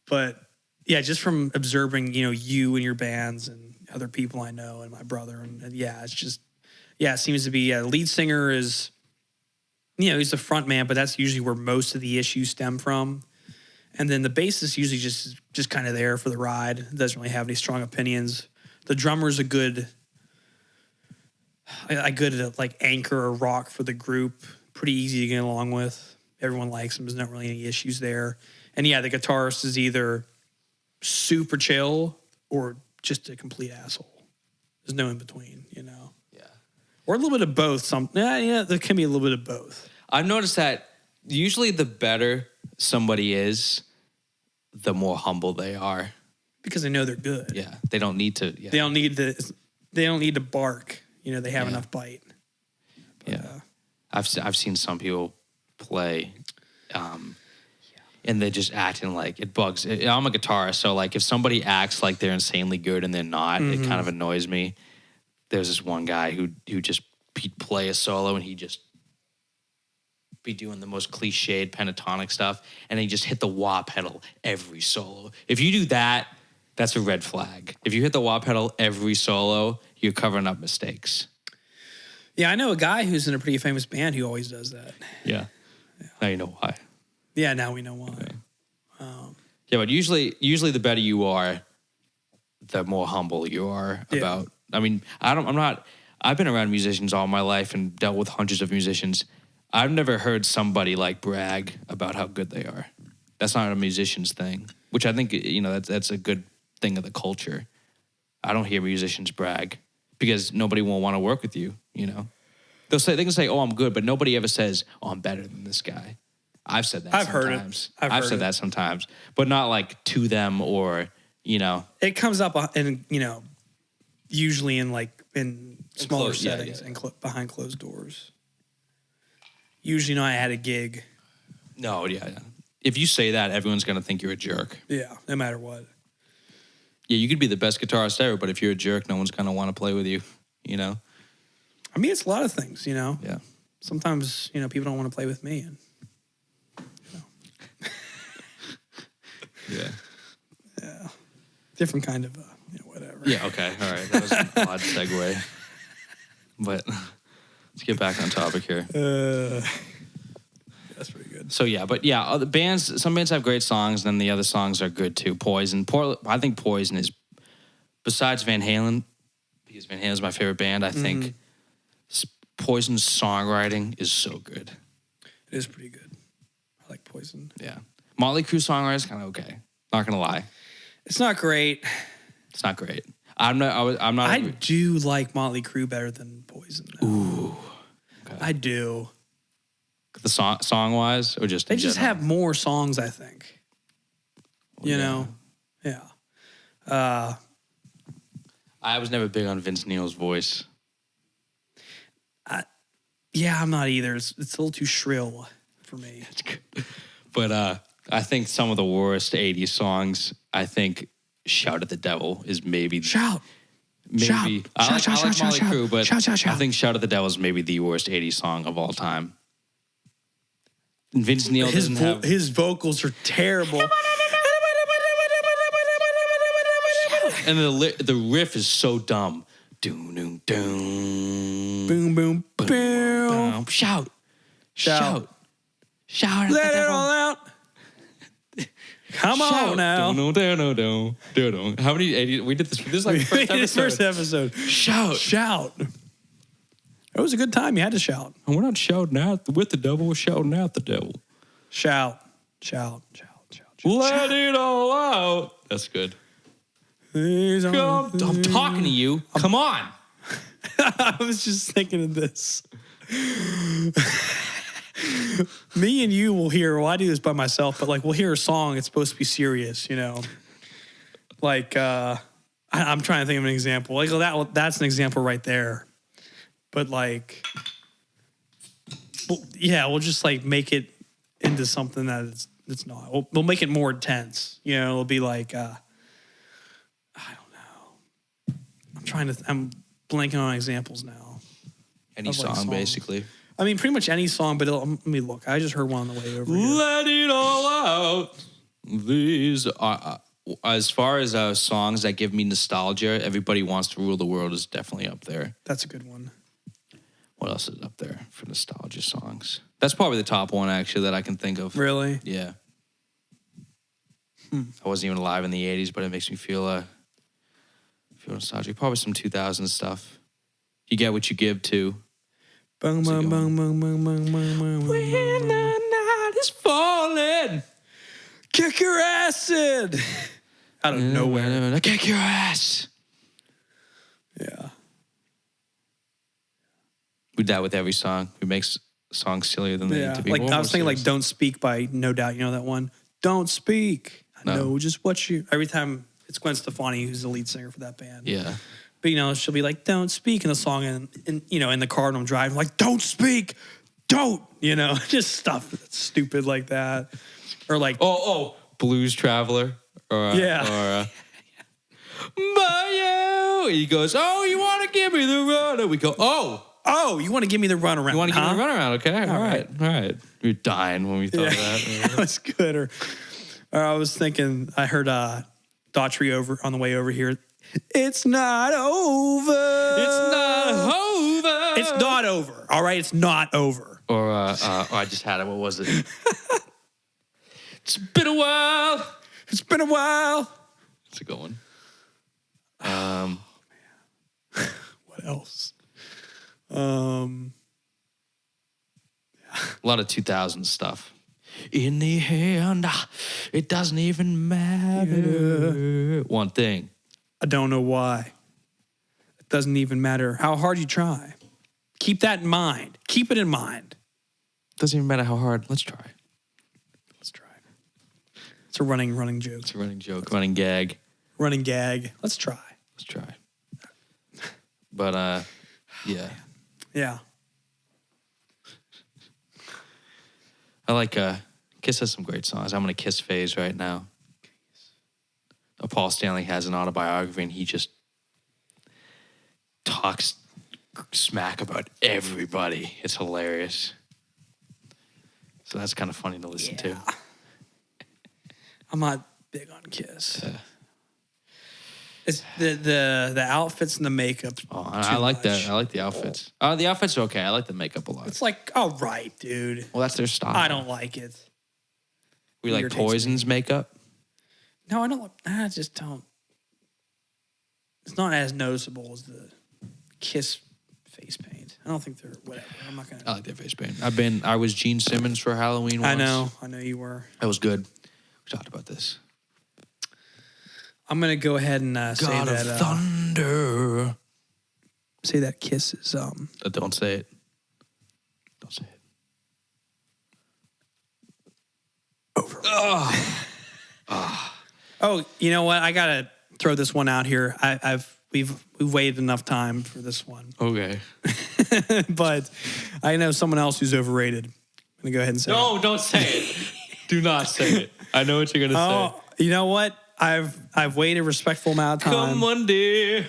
[SPEAKER 2] But yeah, just from observing, you and your bands and other people I know and my brother, and it's just, it seems to be lead singer is, he's the front man, but that's usually where most of the issues stem from. And then the bassist usually just kind of there for the ride. Doesn't really have any strong opinions. The drummer's a good anchor or rock for the group. Pretty easy to get along with. Everyone likes him. There's not really any issues there. And the guitarist is either super chill or just a complete asshole. There's no in between, Yeah. Or a little bit of both. There can be a little bit of both.
[SPEAKER 1] I've noticed that usually the better somebody is, the more humble they are.
[SPEAKER 2] Because they know they're good.
[SPEAKER 1] Yeah. They don't need to. Yeah.
[SPEAKER 2] They don't need to bark. They have enough bite. But,
[SPEAKER 1] I've seen some people play, and they're just acting like it bugs. I'm a guitarist, so if somebody acts like they're insanely good and they're not, it kind of annoys me. There's this one guy who just he'd play a solo and he'd just be doing the most cliched pentatonic stuff, and he just hit the wah pedal every solo. If you do that, that's a red flag. If you hit the wah pedal every solo, you're covering up mistakes.
[SPEAKER 2] Yeah, I know a guy who's in a pretty famous band who always does that.
[SPEAKER 1] Yeah. Now you know why.
[SPEAKER 2] Yeah, now we know why.
[SPEAKER 1] Okay. But usually the better you are, the more humble you are about. I mean, I've been around musicians all my life and dealt with hundreds of musicians. I've never heard somebody brag about how good they are. That's not a musician's thing, which I think, that's a good thing of the culture. I don't hear musicians brag because nobody will want to work with you, They can say, "Oh, I'm good," but nobody ever says, "Oh, I'm better than this guy." I've said that sometimes. I've said that sometimes, but not to them or,
[SPEAKER 2] It comes up in, usually in smaller settings and behind closed doors. Usually, I had a gig.
[SPEAKER 1] No, yeah. If you say that, everyone's going to think you're a jerk.
[SPEAKER 2] Yeah, no matter what.
[SPEAKER 1] Yeah, you could be the best guitarist ever, but if you're a jerk, no one's going to want to play with you,
[SPEAKER 2] I mean, it's a lot of things,
[SPEAKER 1] Yeah.
[SPEAKER 2] Sometimes, people don't want to play with me. And,
[SPEAKER 1] Yeah.
[SPEAKER 2] Yeah. Different kind of, whatever.
[SPEAKER 1] Yeah, okay. All right. That was an odd segue. But let's get back on topic here.
[SPEAKER 2] That's pretty good.
[SPEAKER 1] So, some bands have great songs, and then the other songs are good too. Poison. I think Poison is, besides Van Halen, because Van Halen is my favorite band, I think Poison's songwriting is so good.
[SPEAKER 2] It is pretty good. I like Poison.
[SPEAKER 1] Yeah. Motley Crue songwriting is kind of okay. Not going to lie.
[SPEAKER 2] It's not great.
[SPEAKER 1] It's not great. I'm not. I'm not.
[SPEAKER 2] I do like Motley Crue better than Poison. Though.
[SPEAKER 1] Ooh. Okay.
[SPEAKER 2] I do.
[SPEAKER 1] The song wise, or just
[SPEAKER 2] They
[SPEAKER 1] in
[SPEAKER 2] just
[SPEAKER 1] general?
[SPEAKER 2] have more songs, I think. You know? Yeah.
[SPEAKER 1] I was never big on Vince Neil's voice.
[SPEAKER 2] Yeah, I'm not either. It's a little too shrill for me.
[SPEAKER 1] But I think some of the worst 80s songs, I think Shout at the Devil is maybe...
[SPEAKER 2] Shout.
[SPEAKER 1] Maybe.
[SPEAKER 2] Shout.
[SPEAKER 1] I like
[SPEAKER 2] Shout,
[SPEAKER 1] Motley
[SPEAKER 2] shout,
[SPEAKER 1] Crue, but
[SPEAKER 2] shout, shout, shout.
[SPEAKER 1] I think Shout at the Devil is maybe the worst 80s song of all time. And Vince Neil doesn't have...
[SPEAKER 2] His vocals are terrible.
[SPEAKER 1] And the riff is so dumb. Doom, doom, doom.
[SPEAKER 2] Boom, boom, boom.
[SPEAKER 1] Shout.
[SPEAKER 2] Shout.
[SPEAKER 1] Shout.
[SPEAKER 2] Let it all out. Come on now.
[SPEAKER 1] How many 80s? We did this. This is like the first episode.
[SPEAKER 2] First episode.
[SPEAKER 1] Shout.
[SPEAKER 2] Shout. It was a good time. You had to shout.
[SPEAKER 1] And we're not shouting out with the devil. We're shouting out the devil.
[SPEAKER 2] Shout. Shout. Shout. Shout.
[SPEAKER 1] Let it all out. That's good. I'm talking to you. Come on.
[SPEAKER 2] I was just thinking of this. Me and you will hear, well, I do this by myself, but like we'll hear a song, it's supposed to be serious, you know? Like, I'm trying to think of an example. Like, that's an example right there. But like, we'll just like make it into something that it's not. We'll make it more intense. You know, it'll be like, I don't know. I'm blanking on examples now.
[SPEAKER 1] Any song, basically.
[SPEAKER 2] I mean, pretty much any song, but let me look. I just heard one on the way over here.
[SPEAKER 1] Let it all out. These are, as far as songs that give me nostalgia, Everybody Wants to Rule the World is definitely up there.
[SPEAKER 2] That's a good one.
[SPEAKER 1] What else is up there for nostalgia songs? That's probably the top one, actually, that I can think of.
[SPEAKER 2] Really?
[SPEAKER 1] Yeah. I wasn't even alive in the 80s, but it makes me feel nostalgic. Probably some 2000s stuff. You Get What You Give, too.
[SPEAKER 2] Bang, bang, bang, bang, bang, bang, bang, bang.
[SPEAKER 1] When the night is falling.
[SPEAKER 2] Kick your acid. Out of nowhere.
[SPEAKER 1] Kick your ass.
[SPEAKER 2] Yeah.
[SPEAKER 1] We do that with every song. We make songs sillier than they need to be.
[SPEAKER 2] Like I was thinking, like "Don't Speak" by No Doubt. You know that one? Don't speak. I know just what you. Every time it's Gwen Stefani who's the lead singer for that band.
[SPEAKER 1] Yeah.
[SPEAKER 2] But you know she'll be like, "Don't speak" in the song, and you know in the car when I'm driving, like, "Don't speak, don't." You know, just stuff that's stupid like that, or like
[SPEAKER 1] Blues Traveler. Or but you. He goes, "Oh, you want to give me the run?" And we go,
[SPEAKER 2] Oh, you want to give me the runaround?
[SPEAKER 1] You want to give me the runaround? Okay, all right. You're dying when we thought of that.
[SPEAKER 2] That was good. Or I was thinking, I heard Daughtry over on the way over here. It's not over.
[SPEAKER 1] It's not over.
[SPEAKER 2] It's not over. All right, it's not over.
[SPEAKER 1] Or I just had it. What was it? It's been a while.
[SPEAKER 2] It's been a while.
[SPEAKER 1] It's a good one.
[SPEAKER 2] What else?
[SPEAKER 1] A lot of 2000s stuff. In the end, it doesn't even matter. One thing.
[SPEAKER 2] I don't know why. It doesn't even matter how hard you try. Keep that in mind. Keep it in mind.
[SPEAKER 1] Doesn't even matter how hard. Let's try.
[SPEAKER 2] Let's try. It's a running joke.
[SPEAKER 1] It's a running joke, running gag.
[SPEAKER 2] Running gag. Let's try.
[SPEAKER 1] Let's try. But, yeah.
[SPEAKER 2] Yeah.
[SPEAKER 1] I like Kiss has some great songs. I'm in a Kiss phase right now. Paul Stanley has an autobiography and he just talks smack about everybody. It's hilarious. So that's kind of funny to listen to.
[SPEAKER 2] I'm not big on Kiss. It's the outfits and the makeup.
[SPEAKER 1] Oh, I like that. I like the outfits. The outfits are okay. I like the makeup a lot.
[SPEAKER 2] It's like, all right, dude.
[SPEAKER 1] Well, that's their style.
[SPEAKER 2] I don't like it.
[SPEAKER 1] We like Poison's makeup.
[SPEAKER 2] No, I don't. I just don't. It's not as noticeable as the Kiss face paint. I don't think they're whatever. I'm not gonna.
[SPEAKER 1] I like their face paint. I was Gene Simmons for Halloween once.
[SPEAKER 2] I know you were.
[SPEAKER 1] That was good. We talked about this.
[SPEAKER 2] I'm gonna go ahead and say
[SPEAKER 1] God
[SPEAKER 2] that.
[SPEAKER 1] of Thunder.
[SPEAKER 2] Say that Kiss is
[SPEAKER 1] Don't say it. Don't say it.
[SPEAKER 2] over. Oh, you know what? I gotta throw this one out here. We've waited enough time for this one,
[SPEAKER 1] Okay.
[SPEAKER 2] but I know someone else who's overrated. I'm gonna go ahead and say.
[SPEAKER 1] No, don't say it. Do not say it. I know what you're gonna say.
[SPEAKER 2] You know what? I've waited a respectful amount of time.
[SPEAKER 1] Come on, dear.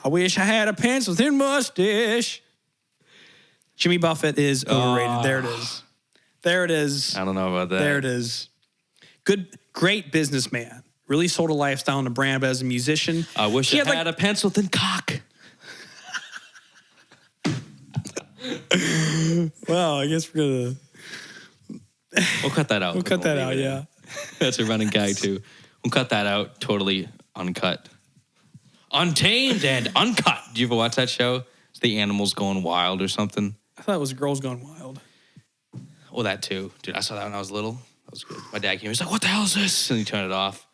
[SPEAKER 2] I wish I had a pencil thin mustache. Jimmy Buffett is overrated. There it is. There it is.
[SPEAKER 1] I don't know about that.
[SPEAKER 2] There it is. Great businessman. Really sold a lifestyle and a brand, but as a musician,
[SPEAKER 1] I wish I had a pencil thin cock.
[SPEAKER 2] Well, I guess we're gonna.
[SPEAKER 1] We'll cut that out.
[SPEAKER 2] We'll cut that out. Yeah.
[SPEAKER 1] That's a running gag too. We'll cut that out. Totally uncut. Untamed and uncut. Did you ever watch that show? It's the animals going wild or something.
[SPEAKER 2] I thought it was Girls Gone Wild.
[SPEAKER 1] Well, that too. Dude, I saw that when I was little. That was good. My dad came. He was like, "What the hell is this?" And he turned it off.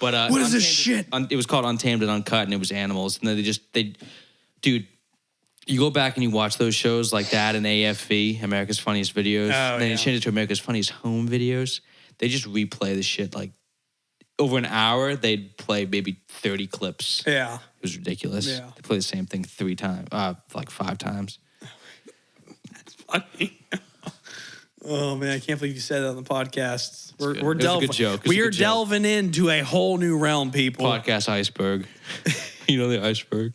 [SPEAKER 1] But
[SPEAKER 2] what is this shit?
[SPEAKER 1] It was called Untamed and Uncut, and it was animals. And then dude, you go back and you watch those shows like that and AFV, America's Funniest Videos. And then you change it to America's Funniest Home Videos. They just replay the shit like over an hour. They'd play maybe 30 clips.
[SPEAKER 2] Yeah.
[SPEAKER 1] It was ridiculous.
[SPEAKER 2] Yeah.
[SPEAKER 1] They play the same thing 3 times, like 5 times.
[SPEAKER 2] That's funny. Oh man, I can't believe you said that on the podcast. We're
[SPEAKER 1] It was a good joke.
[SPEAKER 2] We are delving into a whole new realm, people.
[SPEAKER 1] Podcast iceberg. You know the iceberg?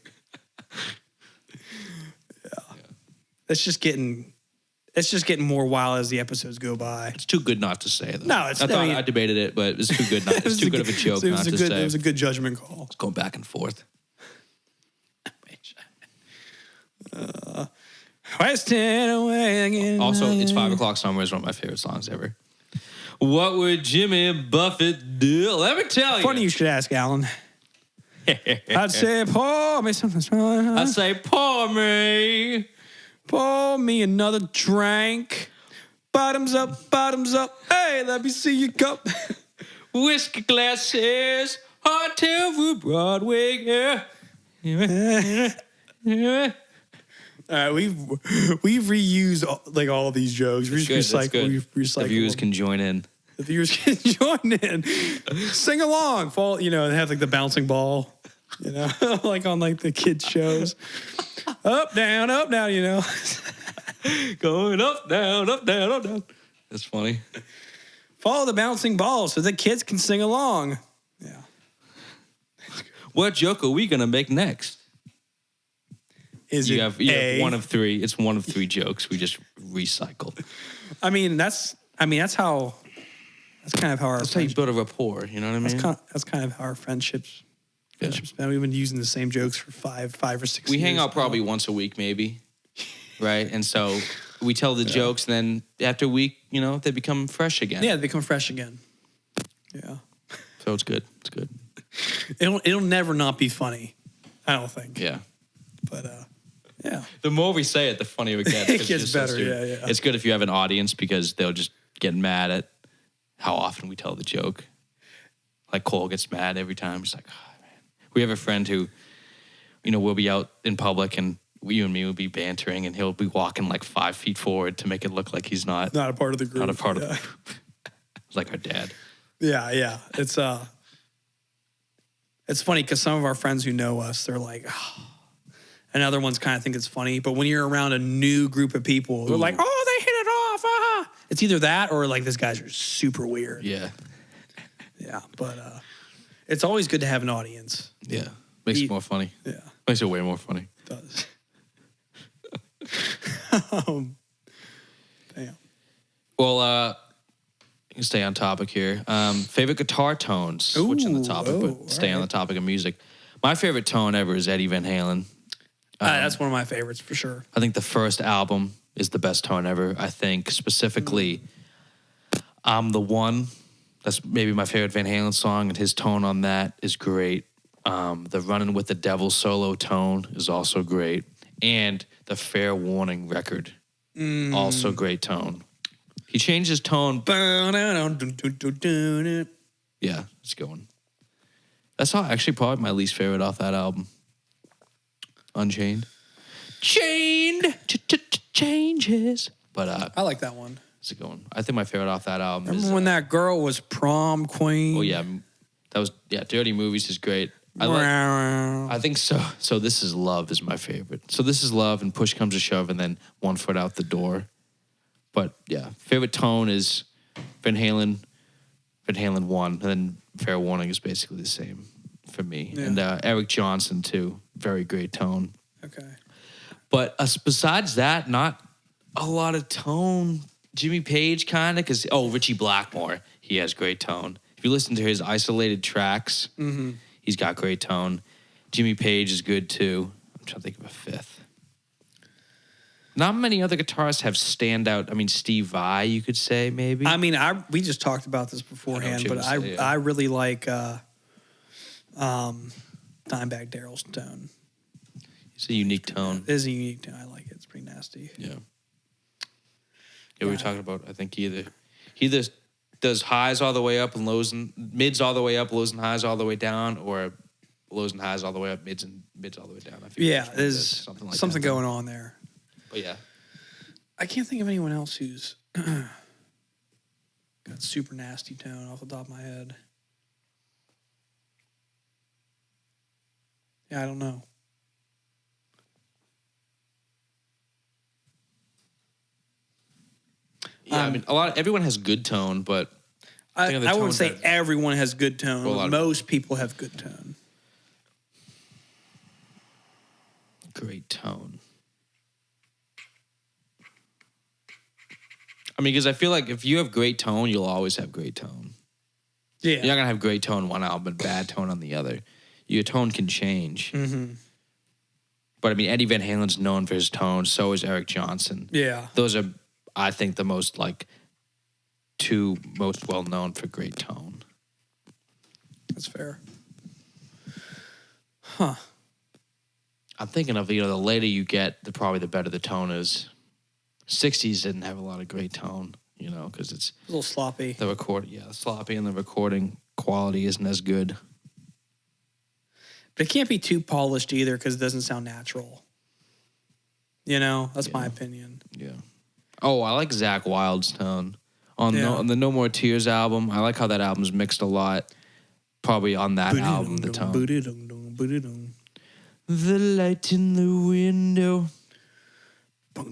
[SPEAKER 2] Yeah. It's just getting more wild as the episodes go by.
[SPEAKER 1] It's too good not to say, though.
[SPEAKER 2] No, it's.
[SPEAKER 1] I debated it, but it's too good. It's too good of a joke not to say.
[SPEAKER 2] It was a good judgment call.
[SPEAKER 1] It's going back and forth.
[SPEAKER 2] Wasting away again.
[SPEAKER 1] Also, It's 5 O'Clock Somewhere is one of my favorite songs ever. What would Jimmy Buffett do? Let me tell you.
[SPEAKER 2] Funny you should ask, Alan. I'd say, pour me something strong.
[SPEAKER 1] I'd say, pour me.
[SPEAKER 2] Pour me another drink. Bottoms up. Hey, let me see your cup.
[SPEAKER 1] Whiskey glasses. Hotel for Broadway. Yeah.
[SPEAKER 2] All right, we've reused all of these jokes. We just recycle.
[SPEAKER 1] The viewers can join in.
[SPEAKER 2] The viewers can join in, sing along. Fall, they have like the bouncing ball, like on like the kids shows. Up, down,
[SPEAKER 1] Going up, down, up, down, up, down. That's funny.
[SPEAKER 2] Follow the bouncing ball so the kids can sing along. Yeah.
[SPEAKER 1] What joke are we gonna make next? You have one of 3. It's one of 3 jokes we just recycled.
[SPEAKER 2] That's kind of how
[SPEAKER 1] That's how you build a rapport. You know what I mean?
[SPEAKER 2] That's kind of how our friendships. Man, we've been using the same jokes for 5 or 6 years.
[SPEAKER 1] We hang out probably once a week, maybe. Right, and so we tell the jokes, and then after a week, they become fresh again.
[SPEAKER 2] Yeah, they become fresh again. Yeah.
[SPEAKER 1] So it's good. It's good.
[SPEAKER 2] It'll never not be funny. I don't think.
[SPEAKER 1] Yeah.
[SPEAKER 2] But yeah.
[SPEAKER 1] The more we say it, the funnier it gets.
[SPEAKER 2] It gets better. Yeah.
[SPEAKER 1] It's good if you have an audience because they'll just get mad at how often we tell the joke. Like Cole gets mad every time. He's like, oh, man. We have a friend who, we'll be out in public and you and me will be bantering and he'll be walking like 5 feet forward to make it look like he's not
[SPEAKER 2] a part of the group.
[SPEAKER 1] Not a part of the group. It's like our dad.
[SPEAKER 2] Yeah. It's funny because some of our friends who know us, they're like, oh. And other ones kind of think it's funny. But when you're around a new group of people, they're like, oh, they hit it off. Ah. It's either that or like, these guys are super weird.
[SPEAKER 1] Yeah.
[SPEAKER 2] Yeah. But it's always good to have an audience.
[SPEAKER 1] Yeah. Makes it more funny.
[SPEAKER 2] Yeah.
[SPEAKER 1] Makes it way more funny.
[SPEAKER 2] It does. Damn.
[SPEAKER 1] Well, you can stay on topic here. Favorite guitar tones. Switching the topic, but stay on the topic of music. My favorite tone ever is Eddie Van Halen.
[SPEAKER 2] That's one of my favorites for sure.
[SPEAKER 1] I think the first album is the best tone ever. I think specifically, I'm the One. That's maybe my favorite Van Halen song, and his tone on that is great. The Running with the Devil solo tone is also great. And the Fair Warning record, also great tone. He changed his tone. Yeah, it's going. That's actually probably my least favorite off that album. Unchained. Chained. Changes. But
[SPEAKER 2] I like that one.
[SPEAKER 1] it's a good one. I think my favorite off that album is...
[SPEAKER 2] Remember when that girl was prom queen?
[SPEAKER 1] Oh, yeah. That was... Yeah, Dirty Movies is great. I think so. So This Is Love is my favorite. So This Is Love and Push Comes to Shove and then One Foot Out the Door. But, yeah. Favorite tone is Van Halen 1. And then Fair Warning is basically the same for me.
[SPEAKER 2] Yeah.
[SPEAKER 1] And Eric Johnson, too. Very great tone.
[SPEAKER 2] Okay.
[SPEAKER 1] But besides that, not a lot of tone. Jimmy Page, kind of, because... Oh, Richie Blackmore. He has great tone. If you listen to his isolated tracks, he's got great tone. Jimmy Page is good, too. I'm trying to think of a fifth. Not many other guitarists have standout. I mean, Steve Vai, you could say, maybe.
[SPEAKER 2] I mean, we just talked about this beforehand, but I really like Dimebag Darrell's tone.
[SPEAKER 1] It's a unique tone.
[SPEAKER 2] It is a unique tone. I like it. It's pretty nasty.
[SPEAKER 1] Yeah. Yeah, we were talking about, I think he either does highs all the way up and lows and mids all the way up, lows and highs all the way down, or lows and highs all the way up, mids all the way down. I
[SPEAKER 2] Yeah, there's something going on there.
[SPEAKER 1] But yeah.
[SPEAKER 2] I can't think of anyone else who's got super nasty tone off the top of my head. Yeah, I don't know.
[SPEAKER 1] Yeah, I mean, everyone has good tone, but
[SPEAKER 2] I wouldn't say everyone has good tone. Well, most people have good tone.
[SPEAKER 1] Great tone. I mean, because I feel like if you have great tone, you'll always have great tone.
[SPEAKER 2] Yeah.
[SPEAKER 1] You're not going to have great tone one album, but bad tone on the other. Your tone can change.
[SPEAKER 2] Mm-hmm.
[SPEAKER 1] But, I mean, Eddie Van Halen's known for his tone. So is Eric Johnson.
[SPEAKER 2] Yeah.
[SPEAKER 1] Those are, I think, the two most well-known for great tone.
[SPEAKER 2] That's fair. Huh.
[SPEAKER 1] I'm thinking of, the later you get, probably the better the tone is. 60s didn't have a lot of great tone, because it's
[SPEAKER 2] a little sloppy.
[SPEAKER 1] Sloppy, and the recording quality isn't as good.
[SPEAKER 2] But it can't be too polished either because it doesn't sound natural. That's my opinion.
[SPEAKER 1] Yeah. Oh, I like Zakk Wylde's tone. On the No More Tears album, I like how that album's mixed a lot. Probably on that album, the tone. The light in the window. Yeah,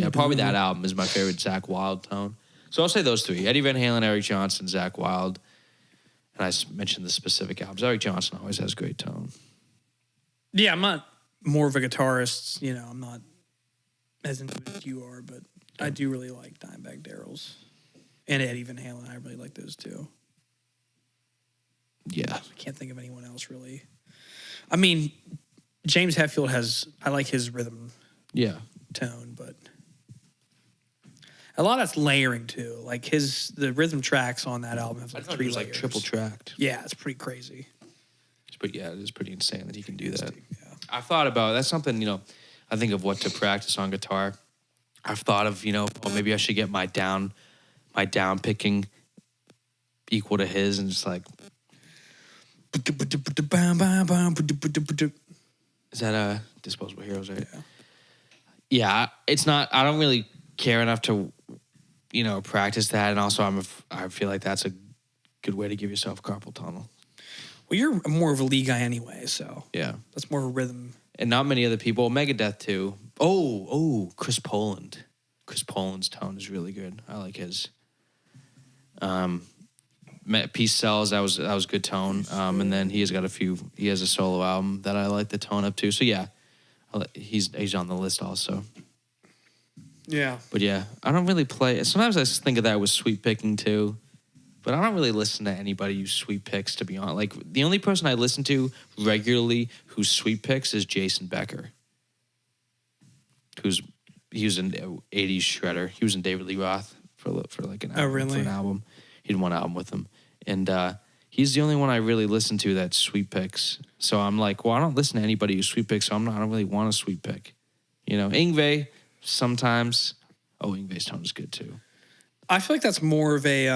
[SPEAKER 1] probably that album is my favorite Zakk Wylde tone. So I'll say those three: Eddie Van Halen, Eric Johnson, Zakk Wylde. And I mentioned the specific albums. Eric Johnson always has great tone.
[SPEAKER 2] Yeah, I'm not more of a guitarist. I'm not as into it as you are, but I do really like Dimebag Darrell's and Eddie Van Halen. I really like those two.
[SPEAKER 1] Yeah,
[SPEAKER 2] I can't think of anyone else really. I mean, James Hetfield I like his rhythm tone, but a lot of that's layering too. Like the rhythm tracks on that album have 3 layers.
[SPEAKER 1] Like triple tracked.
[SPEAKER 2] Yeah, it's pretty crazy.
[SPEAKER 1] But yeah, it is pretty insane that he can do that.
[SPEAKER 2] Yeah.
[SPEAKER 1] I've thought about, that's something, I think of what to practice on guitar. I've thought of, maybe I should get my down picking equal to his and just like. Is that Disposable Heroes, right? Yeah, it's not, I don't really care enough to, practice that. And also I feel like that's a good way to give yourself carpal tunnel.
[SPEAKER 2] Well, you're more of a lead guy anyway, so.
[SPEAKER 1] Yeah.
[SPEAKER 2] That's more of a rhythm.
[SPEAKER 1] And not many other people. Megadeth, too. Oh, Chris Poland. Chris Poland's tone is really good. I like his. Peace Sells, that was good tone. And then he has a solo album that I like the tone up to. So yeah, he's on the list also.
[SPEAKER 2] Yeah.
[SPEAKER 1] But yeah, I don't really play. Sometimes I think of that with sweep picking too. But I don't really listen to anybody who sweep picks, to be honest. Like, the only person I listen to regularly who sweep picks is Jason Becker. He was an 80s shredder. He was in David Lee Roth for like an album.
[SPEAKER 2] Oh, really?
[SPEAKER 1] For an album. He did one album with him. And he's the only one I really listen to that sweep picks. So I'm like, well, I don't listen to anybody who sweep picks, so I don't really want to sweep pick. Yngwie, sometimes. Oh, Yngwie's tone is good too.
[SPEAKER 2] I feel like that's more of a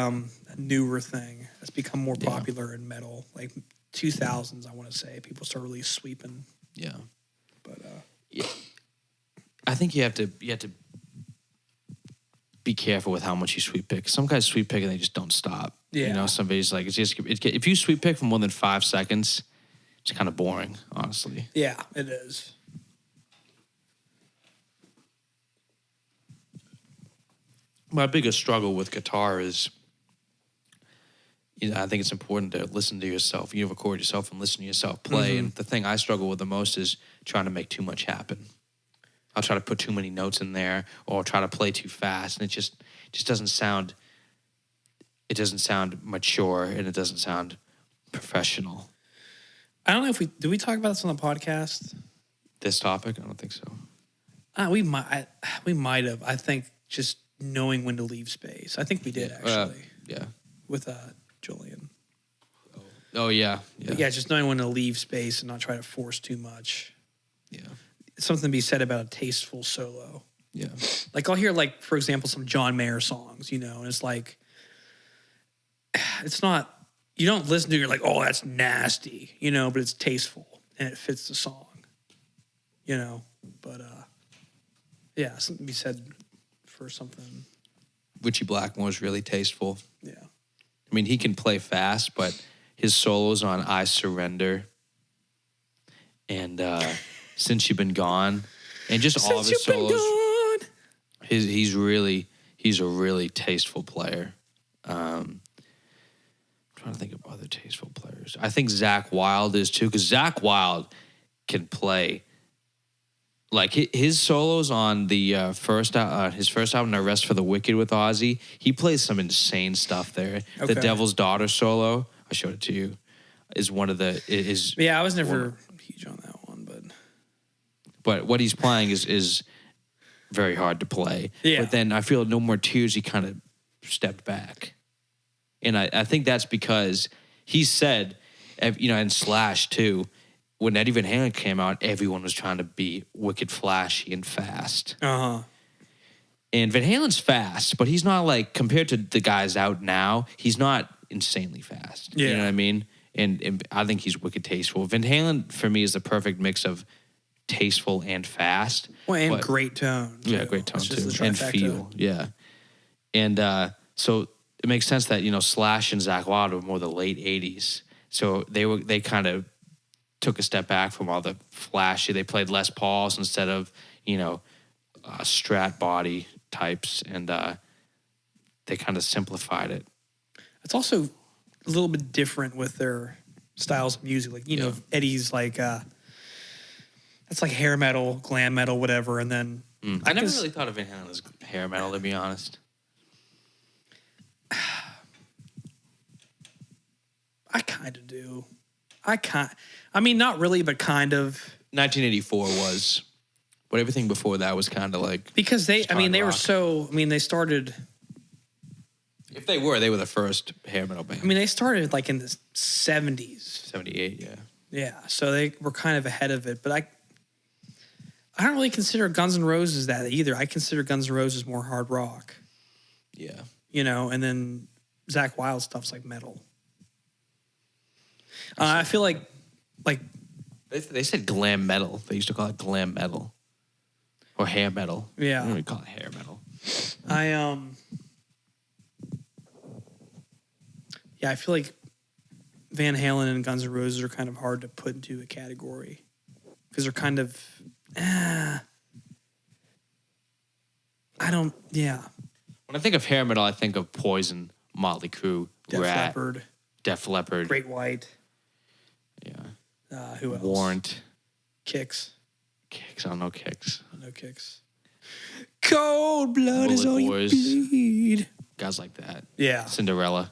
[SPEAKER 2] a newer thing that's become more
[SPEAKER 1] Yeah.
[SPEAKER 2] popular in metal. Like 2000s, I want to say people start really sweeping.
[SPEAKER 1] Yeah.
[SPEAKER 2] But
[SPEAKER 1] Yeah. I think you have to be careful with how much you sweep pick. Some guys sweep pick and they just don't stop.
[SPEAKER 2] Yeah.
[SPEAKER 1] You know, somebody's like, if you sweep pick for more than 5 seconds, it's kind of boring, honestly.
[SPEAKER 2] yeah, it is.
[SPEAKER 1] My biggest struggle with guitar is, I think it's important to listen to yourself. You record yourself and listen to yourself play. And the thing I struggle with the most is trying to make too much happen. I'll try to put too many notes in there, or try to play too fast, and it just doesn't sound. It doesn't sound mature, and it doesn't sound professional.
[SPEAKER 2] I don't know if did we talk about this on the podcast?
[SPEAKER 1] This topic, I don't think so.
[SPEAKER 2] We might have. I think just knowing when to leave space. I think we did actually
[SPEAKER 1] Yeah.
[SPEAKER 2] with Julian.
[SPEAKER 1] Oh yeah.
[SPEAKER 2] But yeah, just knowing when to leave space and not try to force too much.
[SPEAKER 1] Yeah.
[SPEAKER 2] Something to be said about a tasteful solo.
[SPEAKER 1] Yeah.
[SPEAKER 2] Like I'll hear, like, for example, some John Mayer songs, and it's like, it's not, you don't listen to it, you're like, oh, that's nasty, but it's tasteful and it fits the song, but yeah, something to be said for something.
[SPEAKER 1] Richie Blackmore's really tasteful.
[SPEAKER 2] Yeah.
[SPEAKER 1] I mean, he can play fast, but his solos on I Surrender and Since You've Been Gone, and just all of his solos, he's a really tasteful player. I'm trying to think of other tasteful players. I think Zakk Wylde is too, because Zakk Wylde can play. Like his solos on the his first album, No Rest for the Wicked with Ozzy, he plays some insane stuff there.
[SPEAKER 2] Okay.
[SPEAKER 1] The Devil's Daughter solo, I showed it to you, is one of the is.
[SPEAKER 2] Yeah, I was never huge on that one,
[SPEAKER 1] but what he's playing is very hard to play.
[SPEAKER 2] Yeah.
[SPEAKER 1] But then I feel No More Tears, he kind of stepped back, and I think that's because he said, and Slash too. When Eddie Van Halen came out, everyone was trying to be wicked flashy and fast. And Van Halen's fast, but he's not like, compared to the guys out now, he's not insanely fast.
[SPEAKER 2] Yeah.
[SPEAKER 1] You know what I mean? And I think he's wicked tasteful. Van Halen, for me, is the perfect mix of tasteful and fast.
[SPEAKER 2] well, and
[SPEAKER 1] but-
[SPEAKER 2] great tone.
[SPEAKER 1] Yeah,
[SPEAKER 2] too.
[SPEAKER 1] great tone
[SPEAKER 2] That's just
[SPEAKER 1] too.
[SPEAKER 2] the
[SPEAKER 1] And
[SPEAKER 2] trifecta.
[SPEAKER 1] feel. Yeah. And so it makes sense that, Slash and Zakk Wylde were more the late 80s. So they kind of took a step back from all the flashy. They played Les Pauls instead of, Strat body types, and they kind of simplified it.
[SPEAKER 2] It's also a little bit different with their styles of music. Like, Eddie's like, it's like hair metal, glam metal, whatever. And then
[SPEAKER 1] I never really thought of Van Halen as hair metal, to be honest.
[SPEAKER 2] I kind of do. I mean, not really, but kind of.
[SPEAKER 1] 1984 was, but everything before that was kind of like,
[SPEAKER 2] Because they were
[SPEAKER 1] rock.
[SPEAKER 2] they started,
[SPEAKER 1] if they were the first hair metal band.
[SPEAKER 2] they started like in the 70s.
[SPEAKER 1] 78, yeah.
[SPEAKER 2] Yeah, so they were kind of ahead of it. But I don't really consider Guns N' Roses that either. I consider Guns N' Roses more hard rock,
[SPEAKER 1] Yeah.
[SPEAKER 2] and then Zakk Wylde stuff's like metal. I feel like
[SPEAKER 1] They said glam metal. They used to call it glam metal. Or hair metal.
[SPEAKER 2] Yeah.
[SPEAKER 1] I don't really call it hair metal.
[SPEAKER 2] I feel like Van Halen and Guns N' Roses are kind of hard to put into a category because they're kind of, I don't, yeah.
[SPEAKER 1] When I think of hair metal, I think of Poison, Motley Crue, Rat, Def Leppard.
[SPEAKER 2] Great White.
[SPEAKER 1] Yeah.
[SPEAKER 2] Who else?
[SPEAKER 1] Warrant.
[SPEAKER 2] Kicks.
[SPEAKER 1] Kicks. I don't know Kicks.
[SPEAKER 2] No Kicks. Cold blood is all
[SPEAKER 1] Bullet Boys.
[SPEAKER 2] you bleed.
[SPEAKER 1] Guys like that.
[SPEAKER 2] Yeah.
[SPEAKER 1] Cinderella.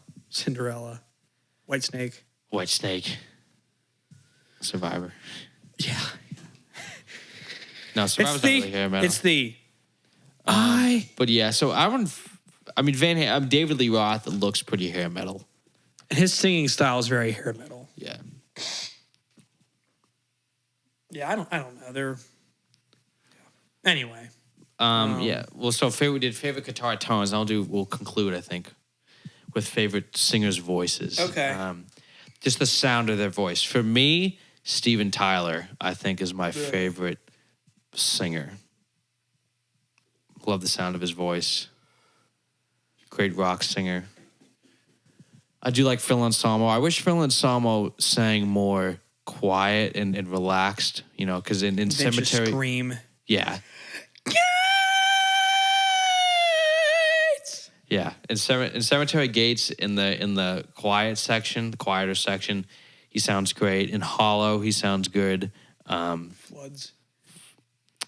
[SPEAKER 2] White Snake.
[SPEAKER 1] White Snake. Survivor.
[SPEAKER 2] Yeah.
[SPEAKER 1] No, Survivor's not really hair metal.
[SPEAKER 2] It's the
[SPEAKER 1] But yeah, so Van Halen, David Lee Roth looks pretty hair metal.
[SPEAKER 2] And his singing style is very hair metal.
[SPEAKER 1] Yeah.
[SPEAKER 2] Yeah, I don't know. They're anyway.
[SPEAKER 1] Yeah. Well, so we did favorite guitar tones. We'll conclude, I think, with favorite singers' voices.
[SPEAKER 2] Okay.
[SPEAKER 1] Just the sound of their voice. For me, Steven Tyler, I think, is my favorite singer. Love the sound of his voice. Great rock singer. I do like Phil Anselmo. I wish Phil Anselmo sang more quiet and relaxed, you know, because in Cemetery...
[SPEAKER 2] Scream.
[SPEAKER 1] Yeah. Yeah, in Cemetery Gates, in the quiet section, the quieter section, he sounds great. In Hollow, he sounds good.
[SPEAKER 2] Floods.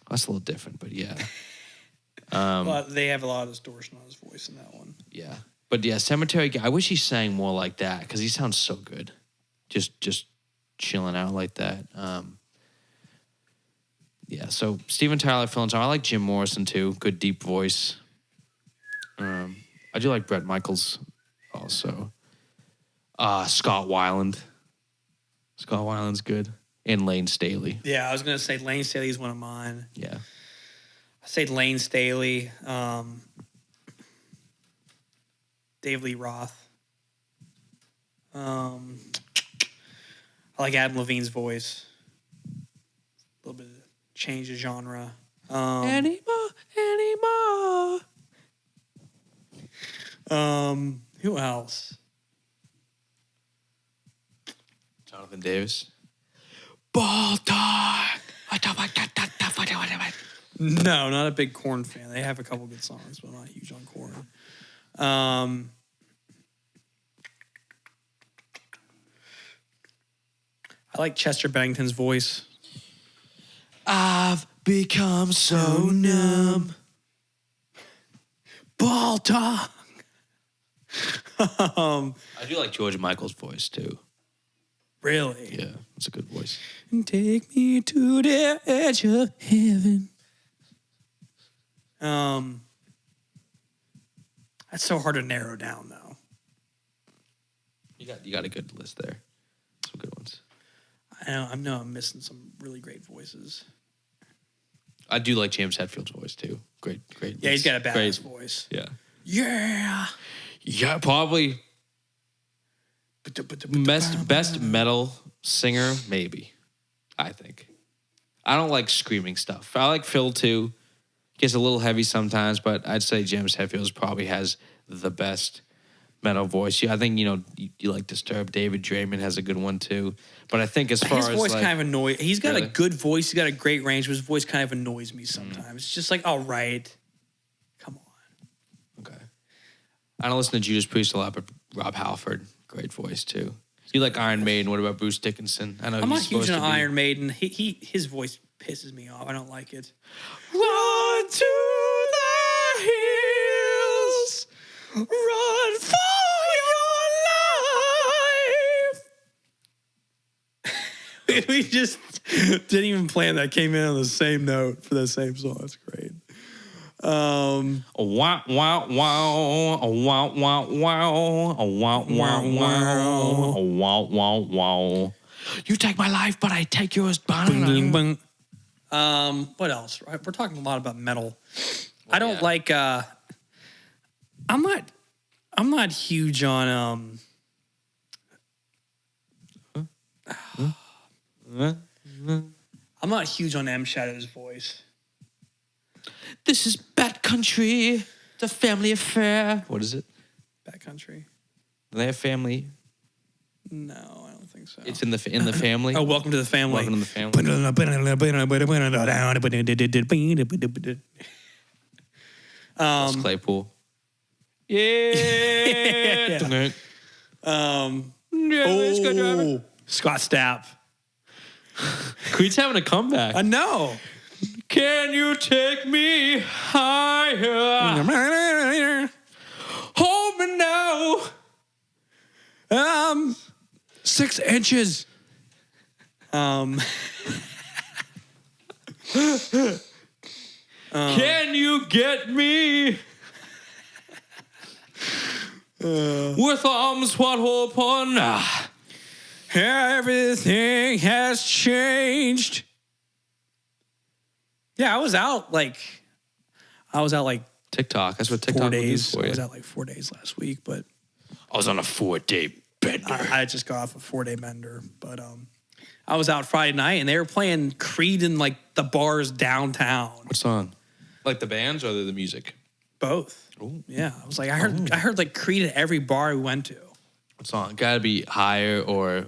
[SPEAKER 1] That's a little different, but yeah.
[SPEAKER 2] They have a lot of distortion on his voice in that one.
[SPEAKER 1] Yeah, but yeah, Cemetery Gates. I wish he sang more like that because he sounds so good, just chilling out like that. Yeah, so Steven Tyler, Phil Anselmo. I like Jim Morrison too. Good deep voice. I do like Bret Michaels also. Scott Weiland. Scott Weiland's good. And Lane Staley.
[SPEAKER 2] Yeah, I was going to say Lane Staley is one of mine.
[SPEAKER 1] Yeah.
[SPEAKER 2] I say Lane Staley. Dave Lee Roth. I like Adam Levine's voice. A little bit of change of genre.
[SPEAKER 1] Anymore.
[SPEAKER 2] Who else?
[SPEAKER 1] Jonathan Davis. Ball talk.
[SPEAKER 2] No, not a big Korn fan. They have a couple good songs, but I'm not huge on Korn. I like Chester Bennington's voice.
[SPEAKER 1] I've become so numb.
[SPEAKER 2] Ball talk.
[SPEAKER 1] I do like George Michael's voice too.
[SPEAKER 2] Really?
[SPEAKER 1] Yeah, it's a good voice.
[SPEAKER 2] Take me to the edge of heaven. That's so hard to narrow down, though.
[SPEAKER 1] You got a good list there. Some good ones.
[SPEAKER 2] I know I'm missing some really great voices.
[SPEAKER 1] I do like James Hetfield's voice too. Great.
[SPEAKER 2] Yeah, he's got a badass voice.
[SPEAKER 1] Yeah.
[SPEAKER 2] Yeah.
[SPEAKER 1] Yeah, probably best metal singer, maybe. I think. I don't like screaming stuff. I like Phil too. Gets a little heavy sometimes, but I'd say James Hetfield probably has the best metal voice. Yeah, I think you like Disturbed. David Draymond has a good one too. But I think as far as
[SPEAKER 2] his voice kind of annoys. He's got
[SPEAKER 1] Really?
[SPEAKER 2] a good voice. He's got a great range, but his voice kind of annoys me sometimes. It's just like, all right, come on.
[SPEAKER 1] Okay. I don't listen to Judas Priest a lot, but Rob Halford, great voice too. You like Iron Maiden? What about Bruce Dickinson? I know
[SPEAKER 2] I'm
[SPEAKER 1] he's
[SPEAKER 2] not huge
[SPEAKER 1] supposed
[SPEAKER 2] on
[SPEAKER 1] to be.
[SPEAKER 2] Iron Maiden. His voice pisses me off. I don't like it.
[SPEAKER 1] Run to the hills, run for your life.
[SPEAKER 2] We just didn't even plan that. Came in on the same note for the same song. That's great.
[SPEAKER 1] Wow, wow, wow, wow, wow, wow, wow, wow, wow, wow, wow, wow. You take my life, but I take yours.
[SPEAKER 2] What else? We're talking a lot about metal. I don't like. I'm not huge on. I'm not huge on M Shadow's voice.
[SPEAKER 1] This is Bat Country, the family affair. What is it?
[SPEAKER 2] Bad Country.
[SPEAKER 1] Do they have family?
[SPEAKER 2] No, I don't think so.
[SPEAKER 1] It's in the family.
[SPEAKER 2] Oh, Welcome to the Family.
[SPEAKER 1] Welcome to the family. Ross Claypool. Yeah.
[SPEAKER 2] Scott Stapp.
[SPEAKER 1] Creed's having a comeback.
[SPEAKER 2] I know.
[SPEAKER 1] Can you take me higher? Hold me now.
[SPEAKER 2] 6 inches.
[SPEAKER 1] Can you get me? With arms wide open.
[SPEAKER 2] Everything has changed. Yeah, I was out like
[SPEAKER 1] TikTok. That's what TikTok
[SPEAKER 2] 4
[SPEAKER 1] will do
[SPEAKER 2] days.
[SPEAKER 1] for
[SPEAKER 2] I
[SPEAKER 1] you.
[SPEAKER 2] was out like 4 days last week, but
[SPEAKER 1] I was on a 4-day bender.
[SPEAKER 2] I just got off a 4-day bender, but I was out Friday night and they were playing Creed in like the bars downtown.
[SPEAKER 1] What song? Like the bands or the music?
[SPEAKER 2] Both.
[SPEAKER 1] Ooh.
[SPEAKER 2] Yeah, I was like, I heard like Creed at every bar we went to.
[SPEAKER 1] What song? Got to be higher or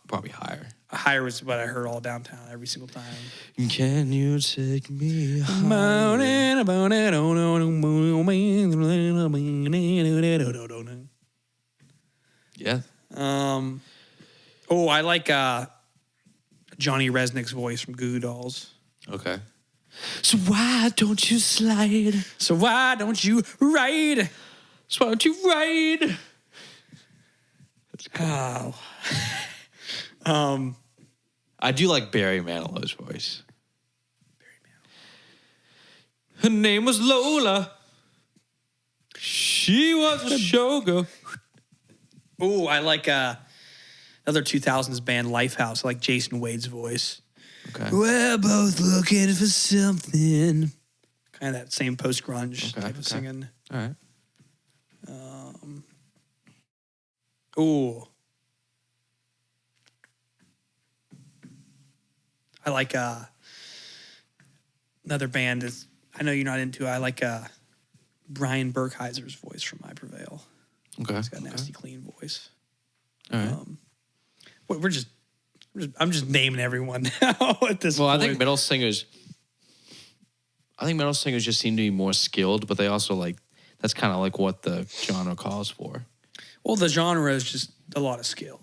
[SPEAKER 1] probably higher.
[SPEAKER 2] Higher was what I heard all downtown every single time.
[SPEAKER 1] Can you take me Yeah.
[SPEAKER 2] Oh, I like Johnny Resnick's voice from Goo Goo Dolls.
[SPEAKER 1] Okay. So why don't you slide?
[SPEAKER 2] So why don't you ride?
[SPEAKER 1] So why don't you ride? That's
[SPEAKER 2] cool.
[SPEAKER 1] I do like Barry Manilow's voice. Her name was Lola. She was a showgirl.
[SPEAKER 2] Oh, I like another 2000s band, Lifehouse. I like Jason Wade's voice.
[SPEAKER 1] Okay.
[SPEAKER 2] We're both looking for something. Kind of that same post-grunge type of singing.
[SPEAKER 1] All right.
[SPEAKER 2] Ooh. I like another band is I know you're not into. I like Brian Burkheiser's voice from I Prevail.
[SPEAKER 1] Okay.
[SPEAKER 2] He's got a nasty, clean voice.
[SPEAKER 1] All right.
[SPEAKER 2] I'm just naming everyone now at this point.
[SPEAKER 1] Well, I think metal singers just seem to be more skilled, but they also like that's kind of like what the genre calls for.
[SPEAKER 2] Well, the genre is just a lot of skill.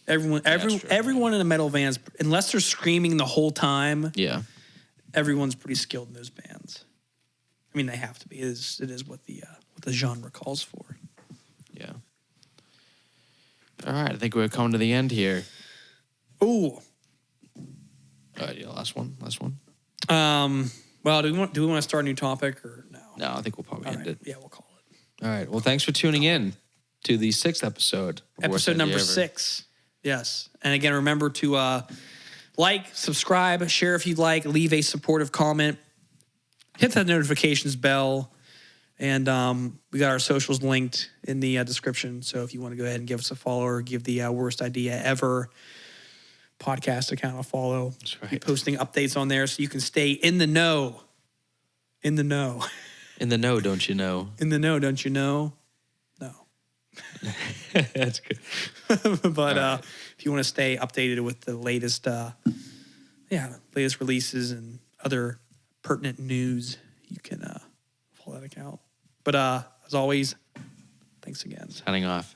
[SPEAKER 2] Everyone in a metal band, unless they're screaming the whole time,
[SPEAKER 1] Yeah.
[SPEAKER 2] everyone's pretty skilled in those bands. I mean, they have to be. It is what the genre calls for.
[SPEAKER 1] Yeah. All right, I think we're coming to the end here.
[SPEAKER 2] Ooh.
[SPEAKER 1] Yeah, last one.
[SPEAKER 2] Well, do we want to start a new topic or no?
[SPEAKER 1] No, I think we'll probably end it.
[SPEAKER 2] Yeah, we'll call it.
[SPEAKER 1] All right. Well, thanks for tuning in to the 6th episode. of Worst
[SPEAKER 2] Episode
[SPEAKER 1] Idea
[SPEAKER 2] number
[SPEAKER 1] Ever.
[SPEAKER 2] 6. Yes. And again, remember to like, subscribe, share if you'd like, leave a supportive comment, hit that notifications bell, and we got our socials linked in the description. So if you want to go ahead and give us a follow or give the Worst Idea Ever podcast account a follow.
[SPEAKER 1] That's right.
[SPEAKER 2] Be posting updates on there so you can stay in the know. In the know.
[SPEAKER 1] In the know, don't you know?
[SPEAKER 2] In the know, don't you know? No.
[SPEAKER 1] That's good.
[SPEAKER 2] But
[SPEAKER 1] right.
[SPEAKER 2] if you want to stay updated with the latest latest releases and other pertinent news, you can follow that account. But as always, thanks again.
[SPEAKER 1] Signing off.